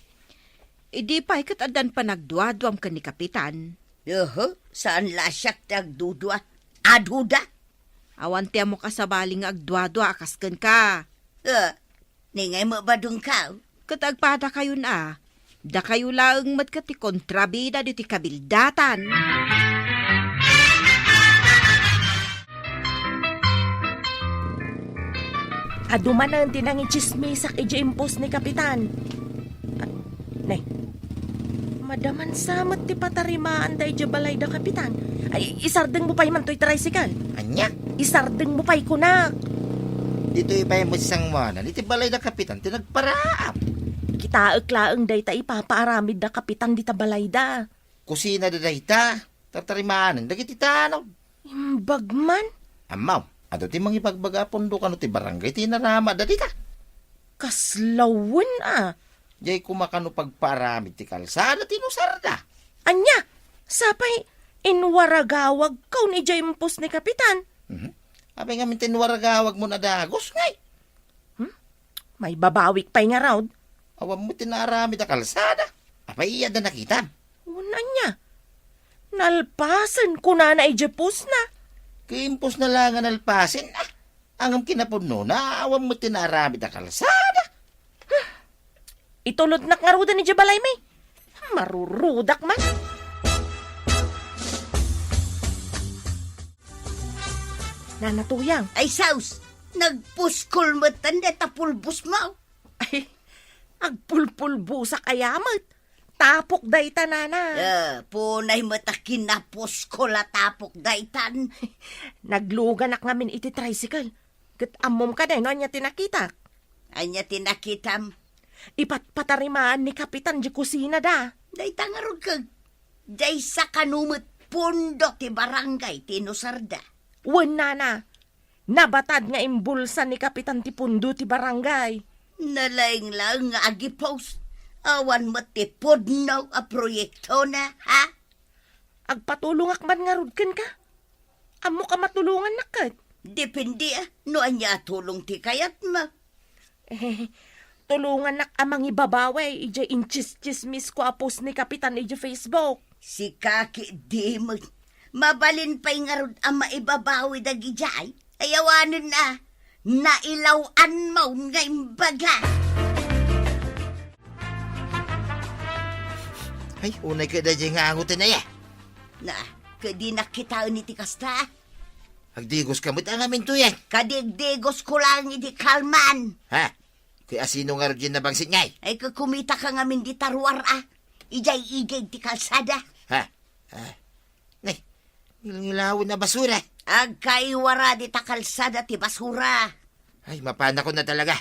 Idi pa ikat adan pa nagdwadwam ka ni Kapitan. Saan lasyak nagdudwa? Aduda? Awan tiya mo kasabaling agdwadwa akaskan ka. Ningay mo ba dun ka? Katagpada kayo na. Da kayo lang matkati kontrabida di ti kabildatan. Adumanan tinang ichismisak ije impos ni Kapitan. Nay, madaman samot ti patarimaan da ije balay da Kapitan. Ay, isardeng mo pa'y man to'y tricycle. Anya? Isardeng mo pa'y kunak. Dito ipay mo isang mana, iti balay na kapitan, tinagparaap. Kita laeng day ta ipapaaramid da Kapitan di ta balay da. Kusina da dayta, tatarimanan, dagiti tanaw. Bagman? Amaw, ato ti mangipagbaga pondo kano ti barangay, tinarama da dita. Kaslawin Jay kumakano pagparamid ti kalsada, tinusar da. Anya, sapay, inwaragawag kaun ija impos ni Kapitan. Abay nga mintinwaragawag mo na dagos ngay. May babawik pa'y nga raw. Awam mo tinaramid da kalsada. Abay iya da nakita. Una niya. Nalpasan ko na ija pos na. Kiimpos na lang ang alpasin. Angam kinapuno na awam mo tinaramid da kalsada. Itulod na nga ruda ni Jabalay may. Marurudak man. Nanatuyang. Ay, saus! Nagpuskol mo tanda tapulbus mo. Ay, agpulpulbusak ayamat. Tapok daytan, nana. Punay mo ta kinapuskol at tapok daytan. Nagluganak ngamin iti tricycle. Kat amom ka na, no? Anya tinakita. Anya tinakitam. Ipatpatarimaan ni Kapitan di kusina da. Daytan nga ron kag. Day sa kanumot pundo ti barangay tinusarda. Wen, nana. Nabatad nga imbulsa ni Kapitan ti pundo ti barangay. Nalaing lang nga agi-post. Awan mo ti pudnaw a proyekto na, ha? Agpatulungak man nga rudken ka. Amo ka matulungan nakat. Depende no anya tulong ti kayat mo. Tulungan nak amang ibabaway. Ija inchis-chismis ko apos ni Kapitan ija Facebook. Si Kaki di mo. Mabalin pa'y nga rod ang maibabawi da gijay. Ayawanin na. Nailawan mo nga imbaga. Ay, unay ka na dyan nga angutin na ya. Na, kadi nakita ni ti kasta. Agdigos ka mo't ang amin to yan. Kadigdigos ko lang iti kalman. Ha? Kaya sino nga rin na bangsit ngay? Ay kakumita ka nga min di tarwar Ijay igay ti kalsada. Ha? Nay, ngilawin na basura. Agkaiwara di ta kalsada ti basura. Ay, mapana ko na talaga.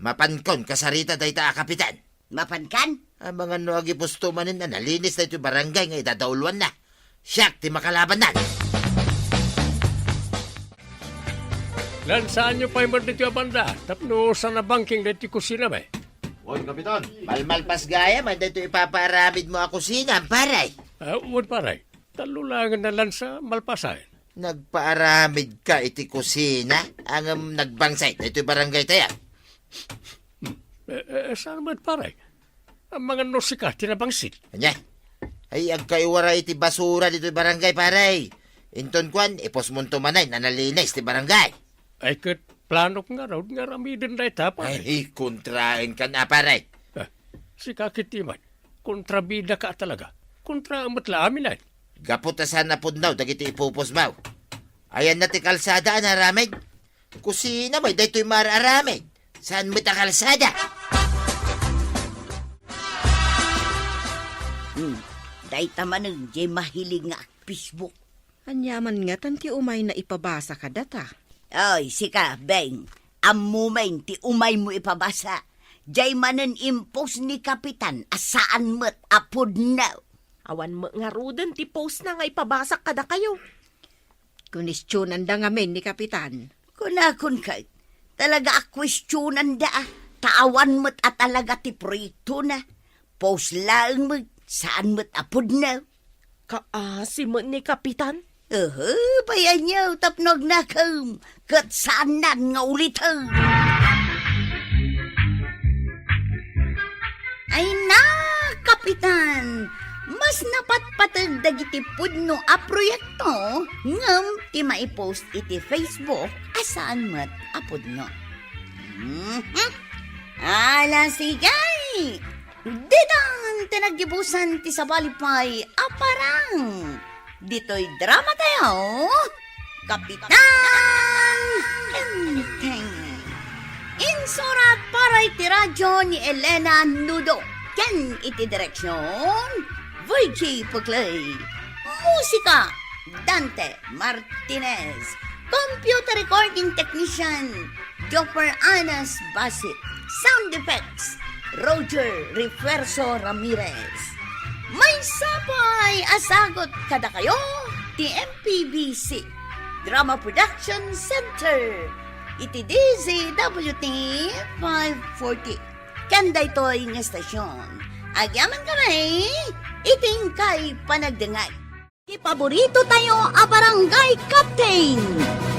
Mapankon kasarita day ta kapitan. Mapankan? Ang mga nuagi pusto manin na nalinis na ito barangay nga idadaulwan na. Siyak, ti makalaban na. Lan saan nyo pa yung dito yung banda? Tapno sa nabangking dito yung kusina ba? Oy, Kapitan. Malmalpas gaya, man dito ipapaaramid mo ako kusina, paray. Uwan paray. Talulangan na lan sa malpasayan. Nagpaaramid ka iti kusina, ang nagbangsay dito yung barangay tayo. Saan mo paray? Ang mga nosika, tinabangsit. Anya? Ay, agkaiwara iti basura dito yung barangay, paray. Inton kwan, ipos munto manay, nanalinis ti barangay. Ay, kat plano ko nga raw, nga ramidin na ita, paray. Ay, kontrain ka na, paray. Si kakitiman, kontrabida ka talaga. Kontra amatla amin ay. Gaputasan na po daw, dagiti ipupos maw. Ayan na ti kalsada, anaramig. Kusina may dito yung mararamig. Saan mo ta kalsada? Day tamanang jay mahilig nga Facebook. Anyaman nga tanti umay na ipabasa ka data. Ay, sika, Beng. Amumain ti umay mo ipabasa. Jay manen impos ni Kapitan asaan mo't apod na. Awan mo nga ruden ti post na nga ipabasak kada kayo. Kunistyonan da ngamin ni Kapitan. Kunakon kay, talaga akwestiyonan da taawan mo't at talaga ti proyekto na. Post lang mo, saan mo't apod na. Si mo ni Kapitan? Bayan niyo, tapnog na kam. Kat saanan nga ulit Ay na, Kapitan! Mas napatpatag dagiti pudno a proyekto ngam ti maipost iti Facebook asaan mat a pudno. Ala sigay! Didang tinagibusan ti sabalipay aparang. Dito'y drama tayo, Kapitan Enteng. Insurat para iti radyo ni Elena Nudo. Ken iti direksyon, Vicky Puglay. Musika, Dante Martinez. Computer recording technician, Joffer Anas Basit. Sound effects, Roger Refuerzo Ramirez. May sapay asagot kada kayo, TMPBC Drama Production Center. Iti DZWT 540. Kanda ito'y ng estasyon. Agyaman kami, iting kay panagdangay. Ipaborito tayo a barangay captain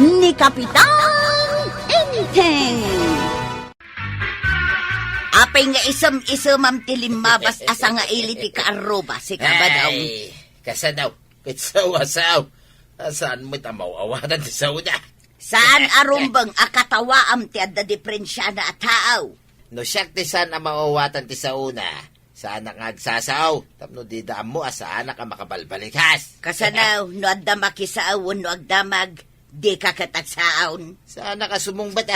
ni Kapitan Enteng. Apay nga isam-isam am tilimabas asa nga iliti ka aroba si kabadaw. Ay, kasadaw, kitsawasaw. Saan mo tamaw-awanan ti sauda? Saan arumbang akatawa am ti adda diferensya na ataaw? No siyak ti saan ang mawawatan ti sauna. Saan ang agsasaw? Tapno di daan mo asaan ka makabalbalikas. Kasanaw, no adda makisaawan no agdamag, di ka katatsaon. Saan ka sumungbat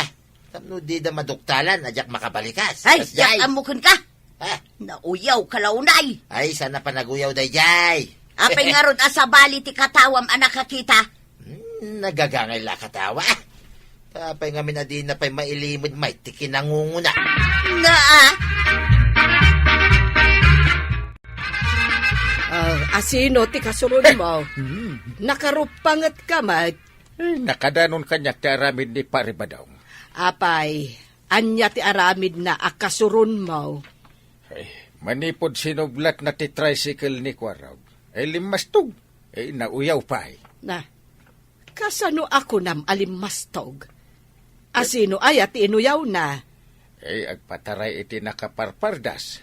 Tapno di da maduktalan, adyak makabalikas. Ay, yak amukon ka! Ha? Nauyaw kalaunay! Ay, sana panaguyaw day jay. Apay nga ron asabali ti katawam anak kakita. Nagagangay la katawa. Tapay nga minadin na pa'y mailimod may tikinangunguna. Asino ti kasunod mo? Nakarupangat ka, Mag. Nakadanon kanya ti aramid ni Paribadaw. Apay, anya ti aramid na akasurun mo. Ay, manipod sinublat na ti tricycle ni Kwaraw. Ay limastog. Ay nauyaw pa Na, kasano ako nam alimastog? Asino ay at inuyaw na? Ay agpataray iti nakaparpardas.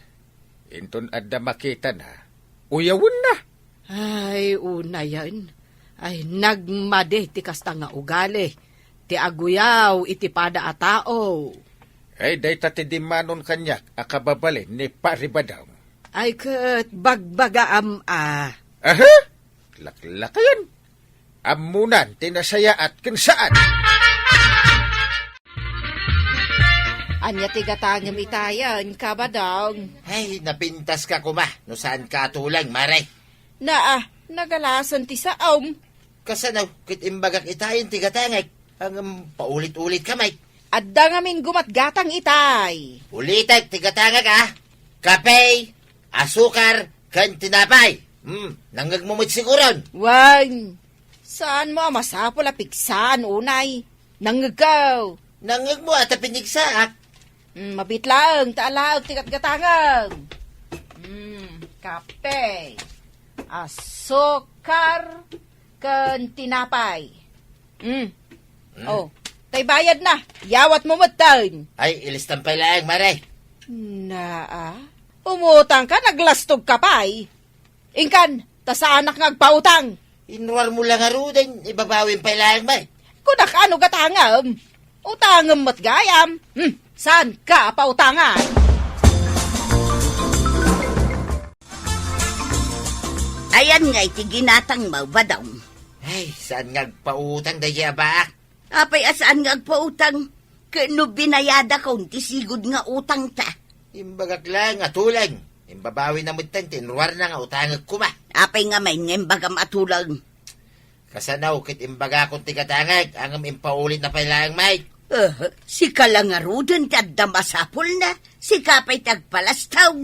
Inton adda makita na. Uyawon na. Ay, una yan. Ay, nagmade ti kasta nga ugali. ti aguyaw iti pada a tao. Ay, day tatidimanon kanyak, akababalin ni Paribadaw. Ay kat bagbagaam a. Aha! Laklakayan. Amunan, tinasaya at kinsaan. Anya tigatangam itayan, kabadong. Ay, napintas ka kuma. No saan ka tulang, maray. Nagalasan ti saom. Kasanaw, kit imbagak itayin tigatangag. Hanggang paulit-ulit kamay. Adda ngamin gumatgatang itay. Ulitag tigatangag Kape, asukar, kan tinapay. Nanggagmumot siguron. Wan, saan mo masapol a piksan unay? Nanggagaw. Nanggag mo at pinigsaak. Mabitlang, taalaw, tigat-gatangang. Kape, asukar, kan tinapay. Oh, tay bayad na. Yawat mo matan. Ay, ilistan pa lang, maray. Umutang ka, naglastog ka pa'y. Ingkan, ta sa anak ngagpautang. Inwar mo lang din, ibabawin pa lang, may. Kunak ano gatangam? Utangam mat gayam. Saan ka pautangan? Ayan nga iti ginatang mabadaw. Ay, saan ngagpautang dahi ba? Apay asaan nga agpautang? Kano binayada ko, ti sigod nga utang ta. Imbagak lang, atulang. Imbabawi na mutan, tinruar na nga utangag kuma. Apay nga may ngembagam atulang. Kasanaw, kit imbaga kong tigatangag, angam impaulit na pailang, may. Si kalangarudan tadda masapol na. Si kapay tagpalastaw.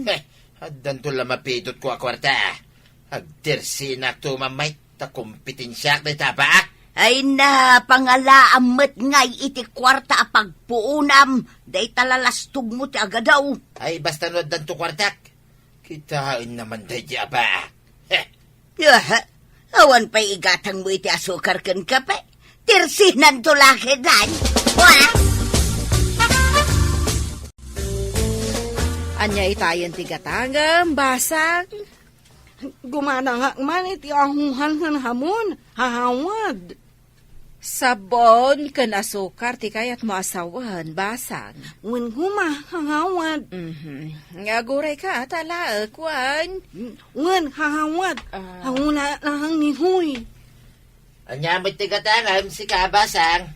Haddan to lamapitot ko akwarta. Agdirsinak to mamay, takumpitinsyak na tabak. Ay na, pangalaamat ngay iti kwarta a pagpuunam. Day talalastog mo ti agadaw. Ay, basta no dan to kwartak. Kitain naman day ba? Awan pa'y igatang mo iti asukar kan kape. Tirsinan to laki dan. Anya itayan tigatangam, basag. Gumana nga man iti ahuhan ng hamon, hahawad. Sabon kan asukar ti kayat mo asawan, basag. Wen huma, hahawad. Nga guray ka, talaak, wan. Wen, hahawad. Hanguna lahang ni Huy. Anyamit tigatangam si kabasang.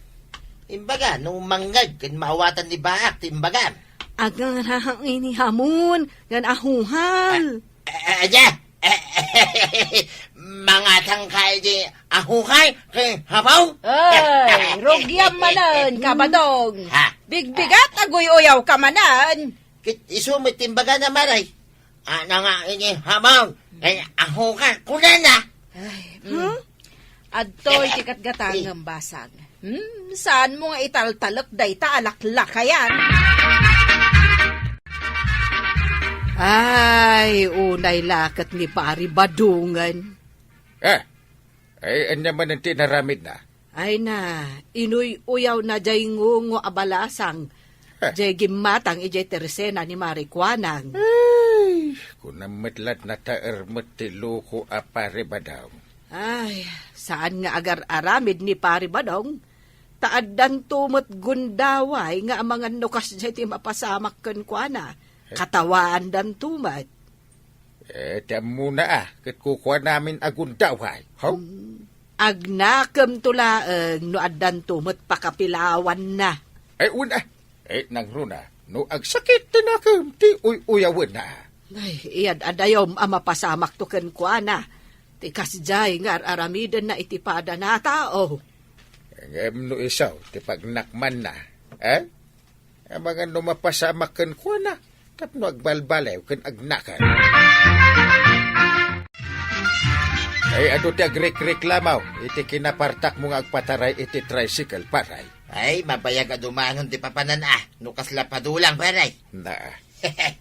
Imbaga, nung manggag, kan maawatan ni Bahak, timbagan. Agang rahang ini hamon, gan ahuhal. Mga tangkay di ahukay kay habaw. Ay, rugyam manan, kabadong. Bigbigat agoy uyaw ka manan. Kit isumit timbaga na maray. Ana nga ini habaw. Kay ahukay kuna na. Adtoy tikat gatangam basag. Saan mo nga italtalak day taalaklakayan? Ay, unay lakat ni Pari Badungan. Ay, anya man ang tinaramid na. Ay na, inuy uyaw na jay ngungo abalasang. Jay gimatang ijay teresena ni Marikwanang. Ay, kunamitlat na taermat ti loko a Paribadaw. Ay, saan nga agar aramid ni Pari Badong? Taaddan tumot gundaway nga mga nukas jay ti mapasamak kan kuana. Katawaan dan tumat. Tiyam muna kat kukuha namin agundaway. Agnakam tulaang no addan tumot pakapilawan na. Ay, una. Nang runa, no agsakit tinakam ti uyawan na. Ay, iyad adayom mapasamak to kan kuana. Ti kasjay nga aramidan na itipada na tao. Ngem no isaw, ti pagnakman na. Ang mga numapasamak kan kuana. Tapno agbalbalaw kan agnakan. Ay, ano ti agreklamaw, iti kinapartak mo nga agpataray iti tricycle, paray. Ay, mabayag adumangon ti papanan nukas lapadulang, paray.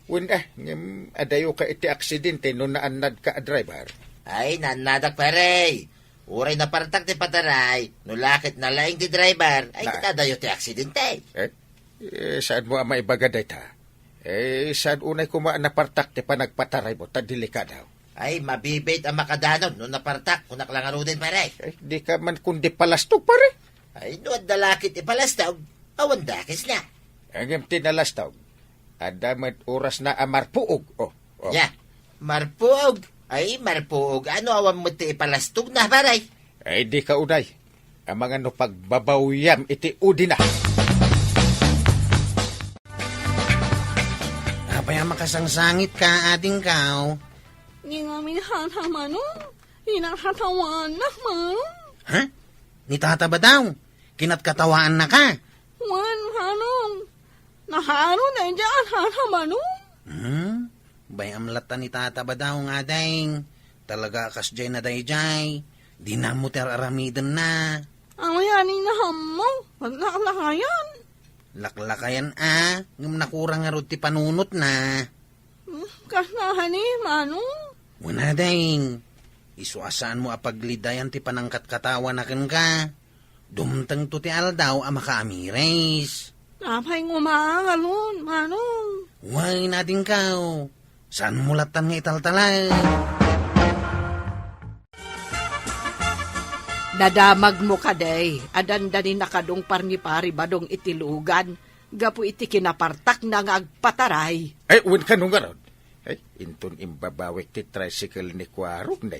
Wanda, ngem adayo ka iti aksidente no naanad ka a driver. Ay, naanadak, paray. Uray na partak ti pataray, no lakit na laing ti driver, ay kitadayo ti aksidente. Saan mo ang maibagaday ta? Saan unay kumaan na partak ti panagpataray mo, tadilika daw. Ay, mabibait ang makadanon, no napartak, kunak lang din, pare. Di ka man kundi palastog, pare. Ay, nuad dalakit ipalastaw, awan dakis na. Ang tinalastaw. Adamat oras na amarpuog. Oh. Ya, marpuog. Ay, marpuog. Ano awan mo ti ipalastog na, baray? Ay, di ka uday. Ang mga no pagbabawyam iti udi na. Apay makasangsangit ka, ading kao. Ni nga minahata manong. Hinahatawa na manong. Ha? Ni tata ba daw? Kinatkatawaan na ka? Wan manong. Naharo na dyan hata manong. Bayam lata ni tata ba daw nga dahing. Talaga kas jay na dayjay. Di na mo teraramidan na. Ang mayanin na hamo. Maglakayan. Laklakayan ngam nakurang nga ti panunot na. Kasahan ni manong. Wala dahing. Isuasaan mo apaglidayan ti panangkat katawan na ka. Dumtang to ti aldaw makaamires. Napay ngumagalon, manong. Huwag natin kao. Saan mulatan nga italtalay? Nadamag mo kaday, adandanin nakadong parni-pari badong itilugan, gapu iti kinapartak na nga agpataray. Ay, uwan ka nung garon. Ay, inton imbabawik ti tricycle ni Kwarog na.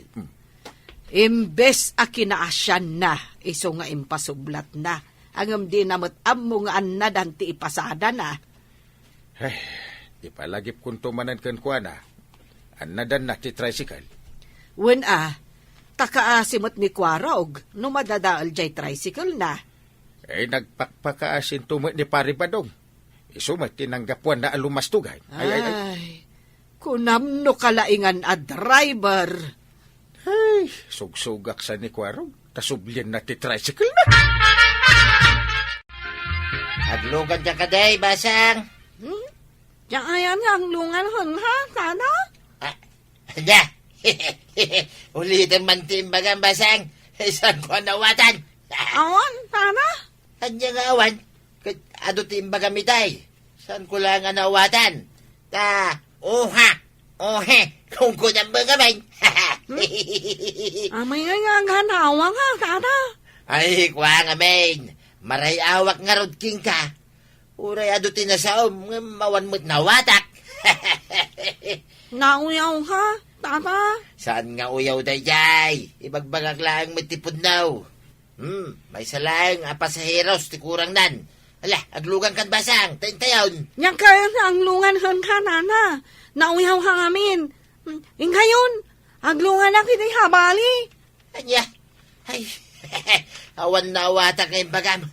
Imbes a kinaasyan na, iso nga impasublat na. Angam di namot ammo nga anadan ti ipasada na. Ay, ipalagip kung tumanan kan kwa na. Anadan na ti tricycle. Wen takaasimot ni Kwarog, no madadaal jay tricycle na. Ay, nagpakpakaasin tumot ni Pari Badong. Isumat tinanggapuan na alumastugay. Ay, kunamno kalaingan a driver. Ay, sugsugak sa ni Kwarog. Tasublyan na ti tricycle na. Aglugan dyan ka day, basang. Diyan ayan ang lungan hon ha, sana? Handa. Ulitin man timbagang basang. Saan ko nawatan? Awan, sana? Handa nga awan. Ado timbagang mitay. Saan ko lang nga nawatan? Oha. Ohe. Kung ko nang bagamay. Amay nga ganawang ha, sana? Ay, kwa nga main. Maray awak nga rod king ka. Uray ado tinasaom, mawan mo't nawatak. Nauyaw ha, tata? Saan nga uyaw day jay? Ibagbagag lang matipod now. May salang pasaheros ti kurang nan. Ala, aglugan kan basang, tayon. Yang kaya ang lungan hon ka, nana. Nauyaw ha ngamin. Ingayon, aglungan na kita'y habali. Anya, ay, awan na watak ngayong bagam.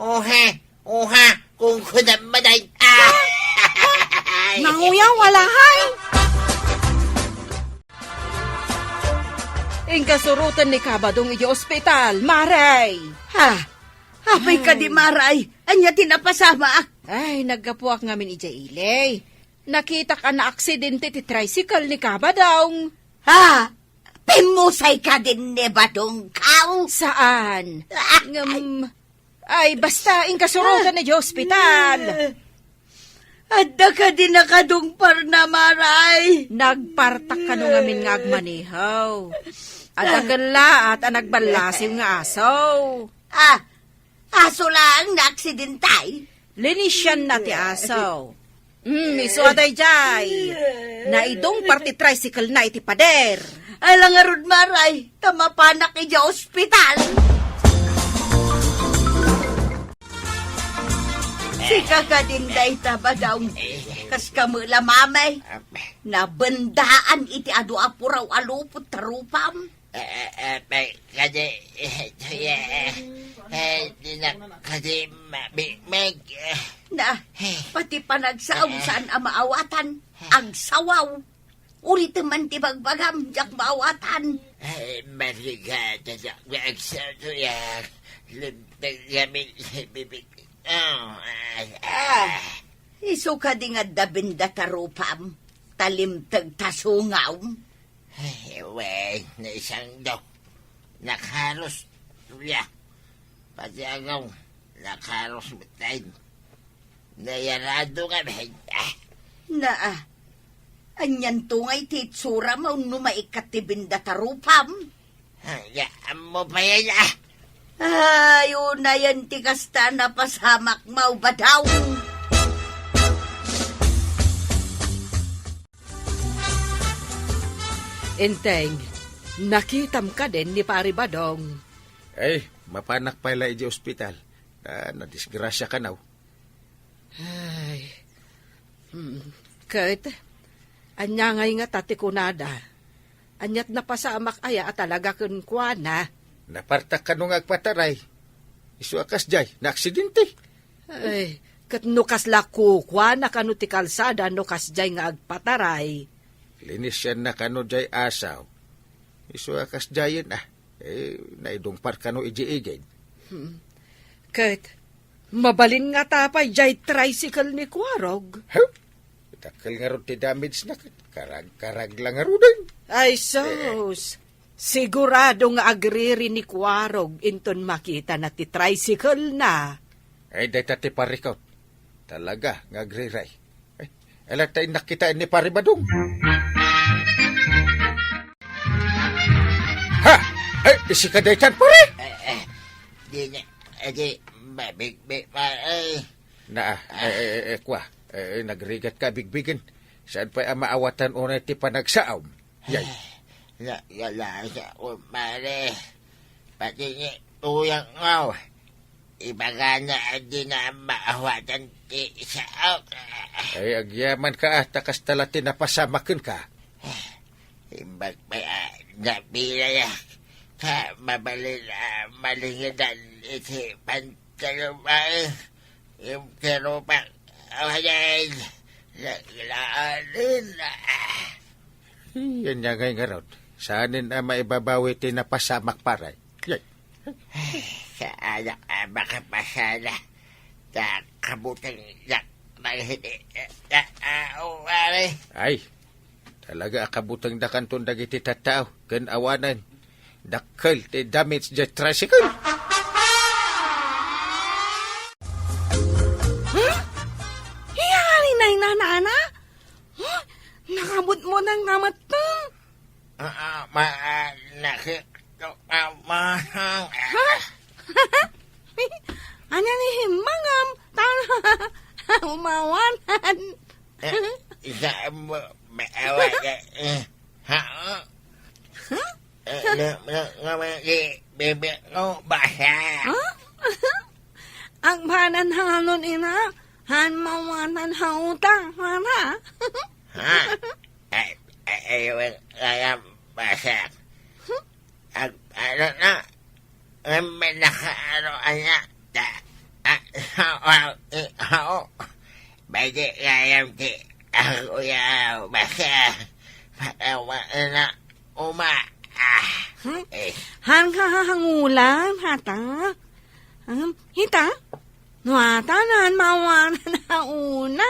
Oha, kung kunam maday. Nauyaw, wala hay. Ingkasurutan ni Kabadong iti ospital, Maray! Apay ka di maray. Anya tinapasama. Ay, nagkapuak ngamin iti ilay. Nakita ka na aksidente ti tricycle ni Kabadong. Pimusay ka din ni Badong Kaw. Saan? Ay, basta ingkasurutan ni ospital. Adda ka din nakadungpar na maray. Nagpartak ka nung ngamin nga agmanihaw. Adagala at anagbalasiw nga asaw. Aso lang na aksidentay. Linisyan na ti asaw. Iso aday jay. Naidong party tricycle na iti pader. Alang arud maray, tamapanak ija ospital. Si kakadinday taba daw. Kas kamula mamay. Nabandaan iti adu apuraw alupot tarupam. Kasi, pati panagsaom saan ang maawatan. Ang sawaw. Ulit man ti bagbagam, jak maawatan. Iso ka di nga dabinda tarupam. Talimtag tasungaw. Wey, na isang daw. Nakaros. Pati agaw. Nakaros matayin. Nayarado nga ba? Anyan tungay titsura mo numaikat ti binda tarupam. Mo pa yan Ayaw na yan ti kasta na pasamak mau ba daw? Enteng, nakitam ka din ni Pari Badong. Ay, mapanak pala iji ospital. Nadisgrasya ka now. Ay, Kurt, anya ngay nga tati kunada. Anyat na pasamak aya at talaga kun kuana. Napartak ka nung agpataray. Isu akas jay, na aksidente. Ay, kat nukas laku kuana kanu ti kalsada nukas jay nga agpataray. Linis yan na kano jay asaw. Isu akas jayin naidungpar kano iji-igid. Kurt, mabalin nga tapay jay tricycle ni Kuarog. Huh? Takal nga ron ti damage na karag-karag lang nga ron. Ay sos, sigurado nga agriri ni Kuarog inton makita na ti tricycle na. Ay, dahil ti parikot. Talaga, nga agriray. Ay, alatay nakita ni Paribadong. Ha! Ay, isi ka daytan, pare! Di niya, babig, ay. Kwa, nagrigat ka, bigbigan. Saan pa maawatan unay ti panagsaom? Yay. Yala siya, pare. Pati niya, tuyang ngaw. Ibaga na di na maawatan ti saok. Ay, agyaman ka takas talatin na pasamakin ka. Imbag pa napila ya. Ka mabalin malingidan iti pantalubay. Yung kerupak awayan. Naglaanin. Yan niya ngay nga ron. Saanin na maibabawi ti na pasamak paray. Yay. Sa anak makapasala. Sa kabutang hindi. Ay, talaga akabutang dakanton dagiti tatao. Gan awanan. Dakkel ti damage the tricycle. Hiyari na inanana? Nakabot mo ng namat to. Ano ni himangam? Umawanan. Isa mo maawa ha? Bebe ko basa. Ang banan hanon ina, han mawanan hautang, mana? Ha? Ayaw kaya basa. Ano na? May nakaano anya. Bagi kaya ti ako yaw basa. Patawa na Han kahangulan, hata? Hita? Nuata na mawanan na una?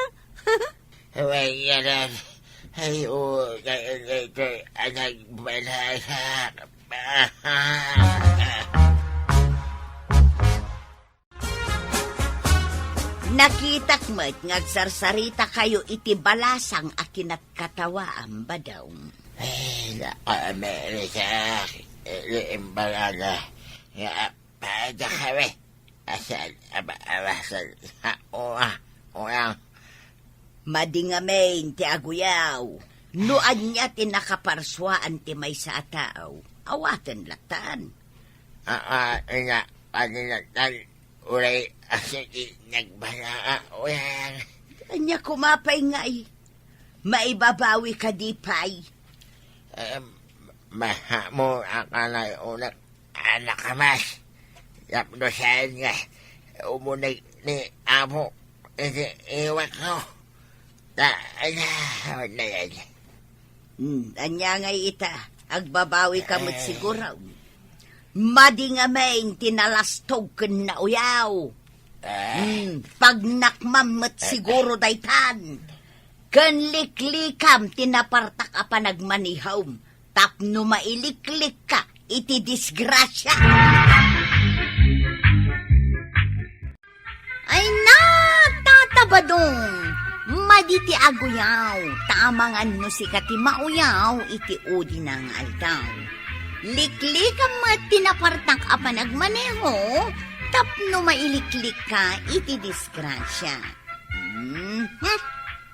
Wayanan. Ayo, anak balasa. Nakitak mo't ngagsarsarita kayo iti balasang akinat katawa ang badaw. Ay, Amerika, imbalaga. Pada kami. Asal, abasan, uyang. Madingamain ti aguyaw. Nuan niya tinakaparswaan ti may sa tao. Awatan latan. Paninatan, ulay asaki nagbala, uyang. Kanya kumapay nga eh. Maibabawi ka di pay. Maha mo akanay unak anak kamas. Yapdosan nga. Umunay ni amo. Iwan ko. Na yan. Anya nga ita. Agbabawi ka mo't siguro. Madi nga maing tinalastog ken na uyaw. Pag nakmamot siguro daytan. Ken liklikam tinapartak a panagmanihawm. Tapno mailiklik ka iti disgrasya. Ay na, tatabadong. Maditi aguyaw. Tamangan no si kati mauyaw iti udi ng aldaw. Liklik ang mga tinapartak a panagmaneho, tapno mailiklik ka iti disgrasya.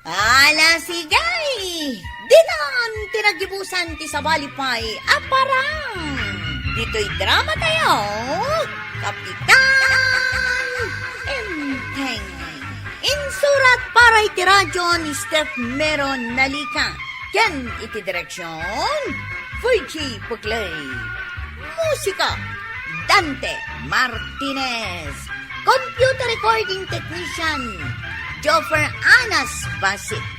Ala sigay! Dinan tinagibusan ti sabalipay aparang! Dito'y drama tayo, Kapitan Enteng. Insurat para iti radyo ni Steph Meron Nalika. Ken iti direksyon, Fuji Puglay. Musika, Dante Martinez. Computer recording technician, Joffer Anas Basit.